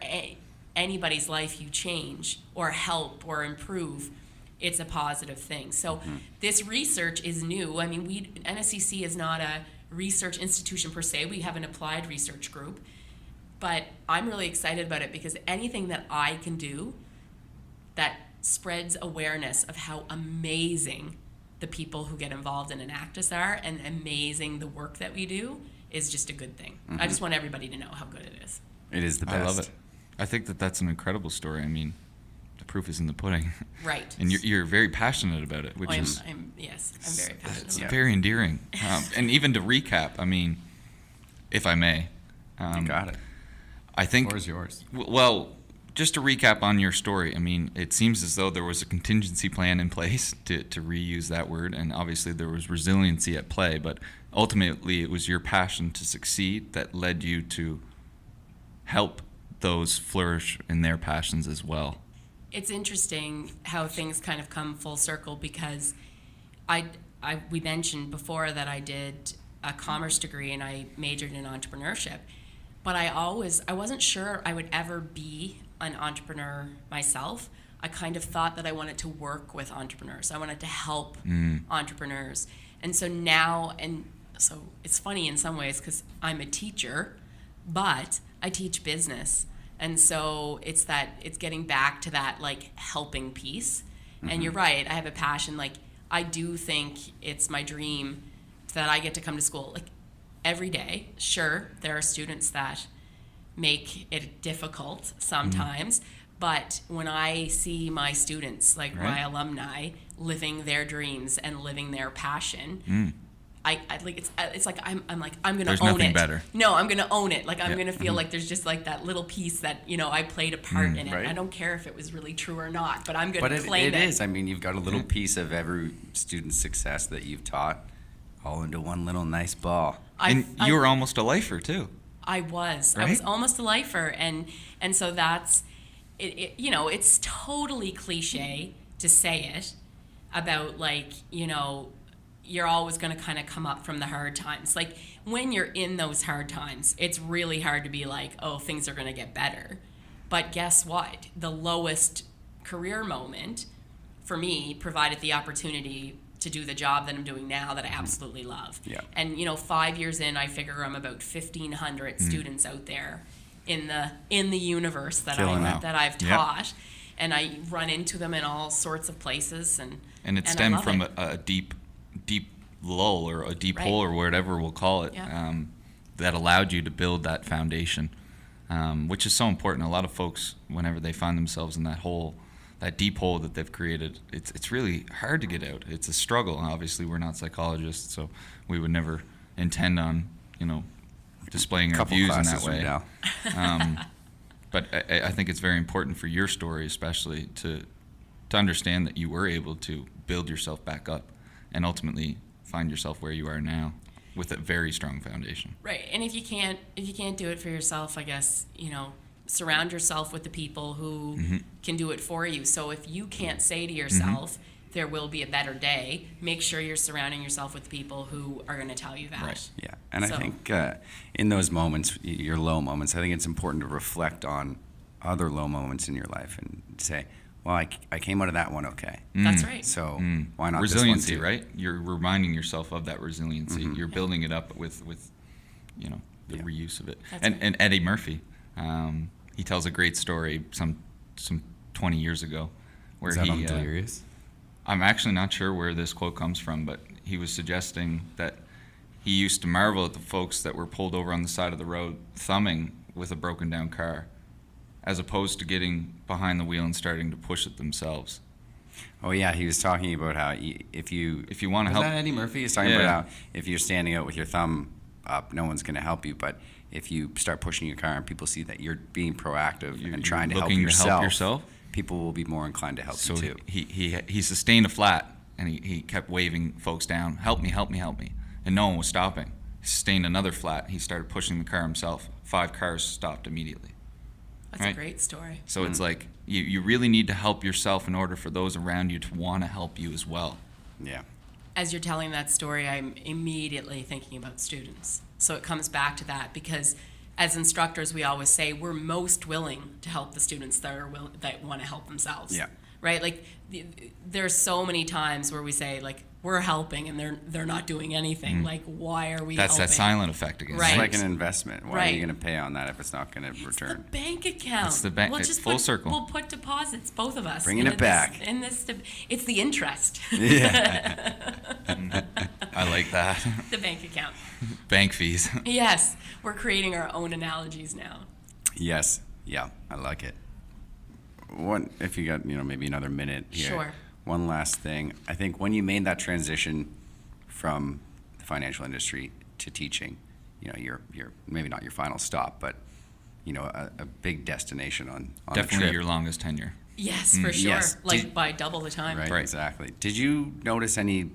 anybody's life you change or help or improve, it's a positive thing. So this research is new. NSCC is not a research institution per se. We have an applied research group, but I'm really excited about it because anything that I can do that spreads awareness of how amazing the people who get involved in Enactus are and amazing the work that we do is just a good thing. I just want everybody to know how good it is. It is the best. I love it. I think that's an incredible story. I mean, the proof is in the pudding. Right. And you're very passionate about it, which is I'm very passionate it's about it. very endearing. And even to recap, I mean, if I may, You got it. I think. Floor is yours. Well, just to recap on your story, I mean, it seems as though there was a contingency plan in place, to reuse that word, and obviously there was resiliency at play, but ultimately it was your passion to succeed that led you to help those flourish in their passions as well. It's interesting how things kind of come full circle, because we mentioned before that I did a commerce degree and I majored in entrepreneurship, but I wasn't sure I would ever be an entrepreneur myself. I kind of thought that I wanted to work with entrepreneurs. I wanted to help entrepreneurs. And so now, so it's funny in some ways because I'm a teacher, but I teach business. And so it's getting back to that like helping piece. And you're right, I have a passion. Like, I do think it's my dream that I get to come to school like every day. Sure, there are students that make it difficult sometimes, but when I see my students, like my alumni, living their dreams and living their passion, I like it's like I'm gonna own it. There's nothing better. No, I'm gonna own it. Like I'm gonna feel like there's just like that little piece that I played a part in it. Right. I don't care if it was really true or not, but I'm gonna But claim it is. I mean, you've got a little piece of every student's success that you've taught all into one little nice ball. And you were almost a lifer too. I was. Right? I was almost a lifer, and so that's it. It's totally cliche to say it about like you're always going to kind of come up from the hard times. Like when you're in those hard times, it's really hard to be like, oh, things are going to get better. But guess what? The lowest career moment for me provided the opportunity to do the job that I'm doing now that I absolutely love. Yeah. And 5 years in, I figure I'm about 1,500 students out there in the universe that Killing out. I've taught, and I run into them in all sorts of places, and And it I stemmed love from it. a deep lull or a deep Right. hole or whatever we'll call it, Yeah. that allowed you to build that foundation, which is so important. A lot of folks, whenever they find themselves in that hole, that deep hole that they've created, it's really hard to get out. It's a struggle. Obviously, we're not psychologists, so we would never intend on, displaying our Couple views in classes that way. from now. But I think it's very important for your story, especially, to understand that you were able to build yourself back up and ultimately find yourself where you are now with a very strong foundation. Right. And if you can't do it for yourself, I guess, surround yourself with the people who can do it for you. So if you can't say to yourself, there will be a better day, make sure you're surrounding yourself with people who are going to tell you that. Right. Yeah, and So- I think in those moments, your low moments, I think it's important to reflect on other low moments in your life and say, well, I came out of that one okay. That's right. So why not Resiliency, this one too? right? You're reminding yourself of that resiliency. You're building it up with the Yeah. reuse of it. That's And right. and Eddie Murphy, he tells a great story some 20 years ago, where Is that he. on Delirious? I'm actually not sure where this quote comes from, but he was suggesting that he used to marvel at the folks that were pulled over on the side of the road thumbing with a broken down car, as opposed to getting behind the wheel and starting to push it themselves. Oh yeah, he was talking about how if you want to help, that Eddie Murphy? He's talking Yeah. about how if you're standing out with your thumb up, no one's going to help you. But if you start pushing your car and people see that you're being proactive You're and trying to help looking to yourself, help yourself, people will be more inclined to help so you too. he sustained a flat, and he kept waving folks down, help me, help me, help me, and no one was stopping. He sustained another flat. He started pushing the car himself. 5 cars stopped immediately. That's Right. a great story. So it's like you really need to help yourself in order for those around you to want to help you as well. Yeah. As you're telling that story, I'm immediately thinking about students. So it comes back to that, because as instructors, we always say we're most willing to help the students that want to help themselves. Yeah. Right? Like there's so many times where we say like we're helping and they're not doing anything. Like why are we That's helping? that silent effect again. Right. It's like an investment. Why are Right. you going to pay on that if it's not going to It's the return? bank account. It's the bank- We'll it's just full circle. We'll put deposits, both of us. Bringing into it back. It's the interest. I like that. The bank account. Bank fees. Yes, we're creating our own analogies now. Yes. Yeah, I like it. One, if you got, maybe another minute here. Sure. One last thing. I think when you made that transition from the financial industry to teaching, your maybe not your final stop, but a big destination on the Definitely trip. your longest tenure. Yes, for sure. Yes. By double the time. Right, exactly. Did you notice any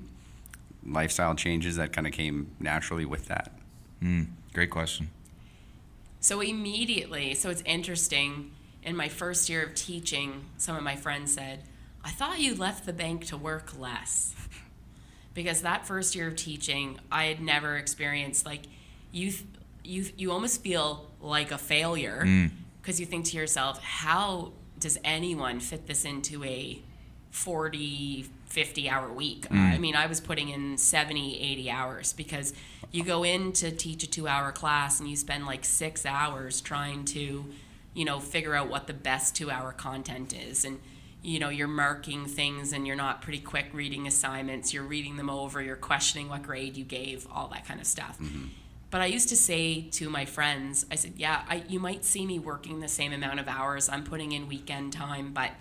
lifestyle changes that kind of came naturally with that? Great question. So it's interesting. In my first year of teaching, some of my friends said, I thought you left the bank to work less. Because that first year of teaching, I had never experienced, like, you almost feel like a failure because you think to yourself, how does anyone fit this into a 40, 50-hour week? I mean, I was putting in 70, 80 hours because you go in to teach a 2-hour class and you spend like 6 hours trying to, figure out what the best 2-hour content is. And, you're marking things and you're not pretty quick reading assignments. You're reading them over. You're questioning what grade you gave, all that kind of stuff. But I used to say to my friends, I said, you might see me working the same amount of hours. I'm putting in weekend time, but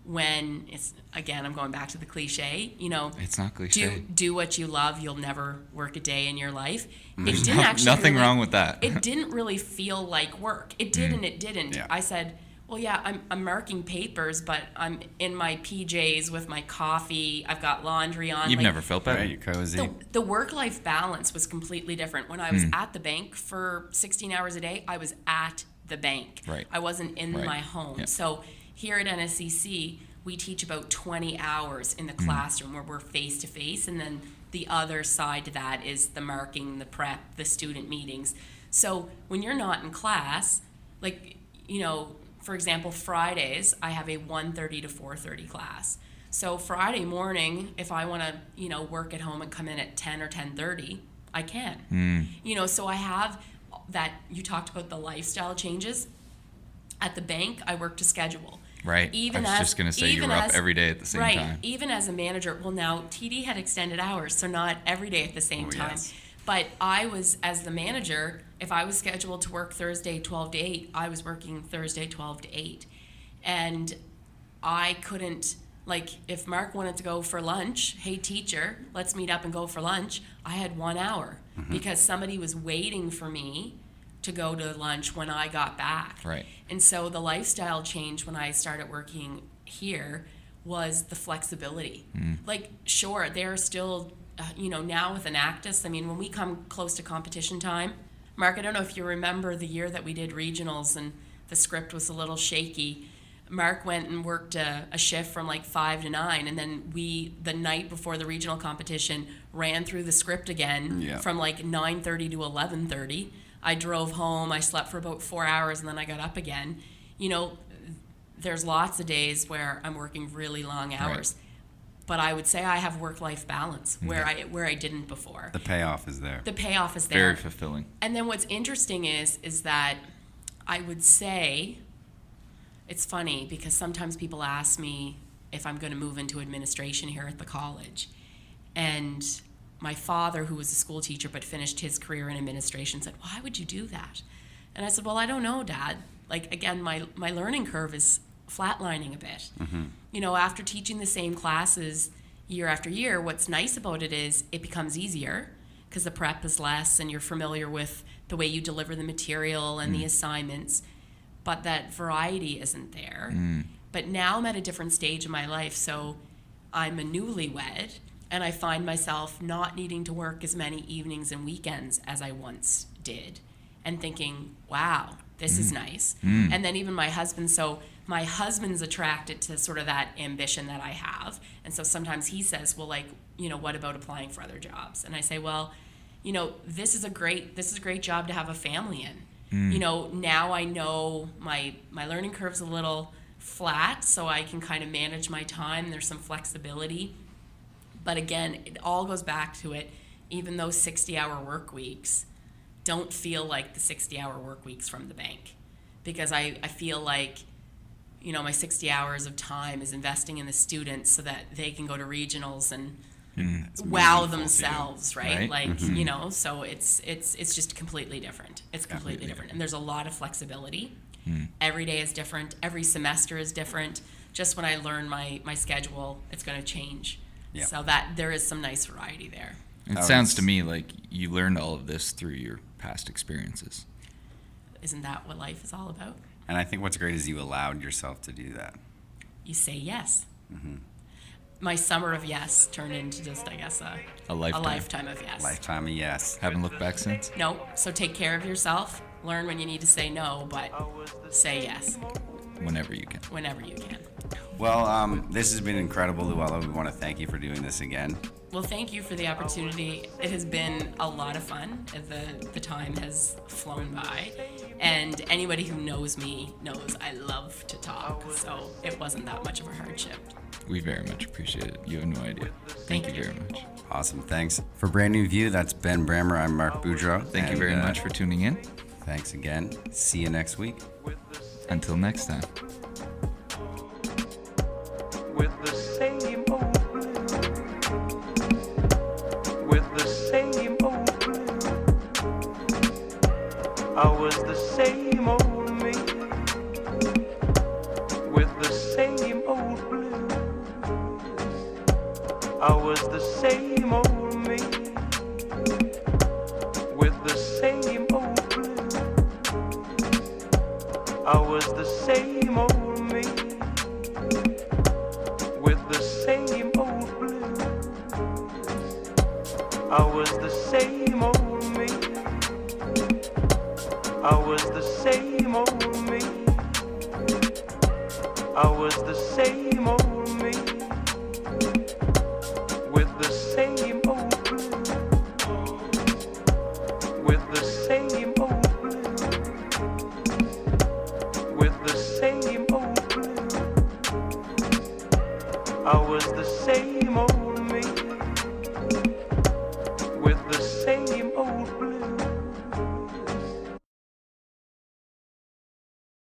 when it's, again, I'm going back to the cliche, It's not cliche. do what you love. You'll never work a day in your life. There's It didn't actually nothing really, wrong with that. It didn't really feel like work. It did and it didn't. Yeah. I said, well, yeah, I'm marking papers, but I'm in my PJs with my coffee. I've got laundry on. You've never felt better. Right, you're cozy. The work-life balance was completely different. When I was at the bank for 16 hours a day, I was at the bank. Right. I wasn't in Right. my home. Yeah. So here at NSCC, we teach about 20 hours in the classroom where we're face-to-face, and then the other side to that is the marking, the prep, the student meetings. So when you're not in class, like, for example, Fridays, I have a 1:30 to 4:30 class. So Friday morning, if I want to, work at home and come in at 10 or 10:30, I can. So I have that. You talked about the lifestyle changes. At the bank, I work to schedule. Right. I was just going to say you were up every day at the same right, time. Even as a manager, well, now TD had extended hours, so not every day at the same time. Yes. But I was, as the manager, if I was scheduled to work Thursday 12 to 8, I was working Thursday 12 to 8. And I couldn't, like, if Mark wanted to go for lunch, hey, teacher, let's meet up and go for lunch, I had 1 hour because somebody was waiting for me to go to lunch when I got back. Right. And so the lifestyle change when I started working here was the flexibility. Like, sure, there are still, now with Enactus, I mean, when we come close to competition time, Mark, I don't know if you remember the year that we did regionals and the script was a little shaky. Mark went and worked a shift from like 5 to 9, and then we, the night before the regional competition, ran through the script again from like 9:30 to 11:30. I drove home, I slept for about 4 hours, and then I got up again. There's lots of days where I'm working really long hours. Right. But I would say I have work-life balance where I didn't before. The payoff is there. The payoff is there. Very fulfilling. And then what's interesting is that I would say, it's funny because sometimes people ask me if I'm going to move into administration here at the college. And my father, who was a school teacher but finished his career in administration, said, why would you do that? And I said, well, I don't know, Dad. Like, again, my learning curve is flatlining a bit. After teaching the same classes year after year, what's nice about it is it becomes easier because the prep is less and you're familiar with the way you deliver the material and the assignments, but that variety isn't there. But now I'm at a different stage in my life, so I'm a newlywed, and I find myself not needing to work as many evenings and weekends as I once did, and thinking, wow, this is nice. And then even my husband's attracted to sort of that ambition that I have. And so sometimes he says, well, like, what about applying for other jobs? And I say, well, this is a great job to have a family in. Now I know my learning curve's a little flat, so I can kind of manage my time. There's some flexibility. But again, it all goes back to it, even those 60-hour work weeks don't feel like the 60-hour work weeks from the bank. Because I feel like, my 60 hours of time is investing in the students so that they can go to regionals and It's wow meaningful to you. themselves, right? Right. Like, you know, so it's just completely different. It's completely different. And there's a lot of flexibility. Every day is different. Every semester is different. Just when I learn my schedule, it's going to change. Yeah. So that there is some nice variety there. It sounds to me like you learned all of this through your past experiences. Isn't that what life is all about? And I think what's great is you allowed yourself to do that. You say yes. My summer of yes turned into just, I guess, A lifetime. a lifetime of yes. Lifetime of yes. Haven't looked back since? No, so take care of yourself. Learn when you need to say no, but say yes Whenever you can. whenever you can. Well, this has been incredible, Luella. We want to thank you for doing this again. Well, thank you for the opportunity. It has been a lot of fun. The time has flown by. And anybody who knows me knows I love to talk, so it wasn't that much of a hardship. We very much appreciate it. You have no idea. Thank you very much. Awesome. Thanks. For Brand New View, that's Ben Brammer. I'm Mark Boudreau. Thank you very much for tuning in. Thanks again. See you next week. Until next time. With the same old blues. With the same old blues. I was the same old me. With the same old blues. I was the same old me. With the same old blues. I was the same old me. With the same old blues. I was the same old me. I was the same old me. I was the same old me. With the same old blues. With the same old blues. With the same old blues. I was the same old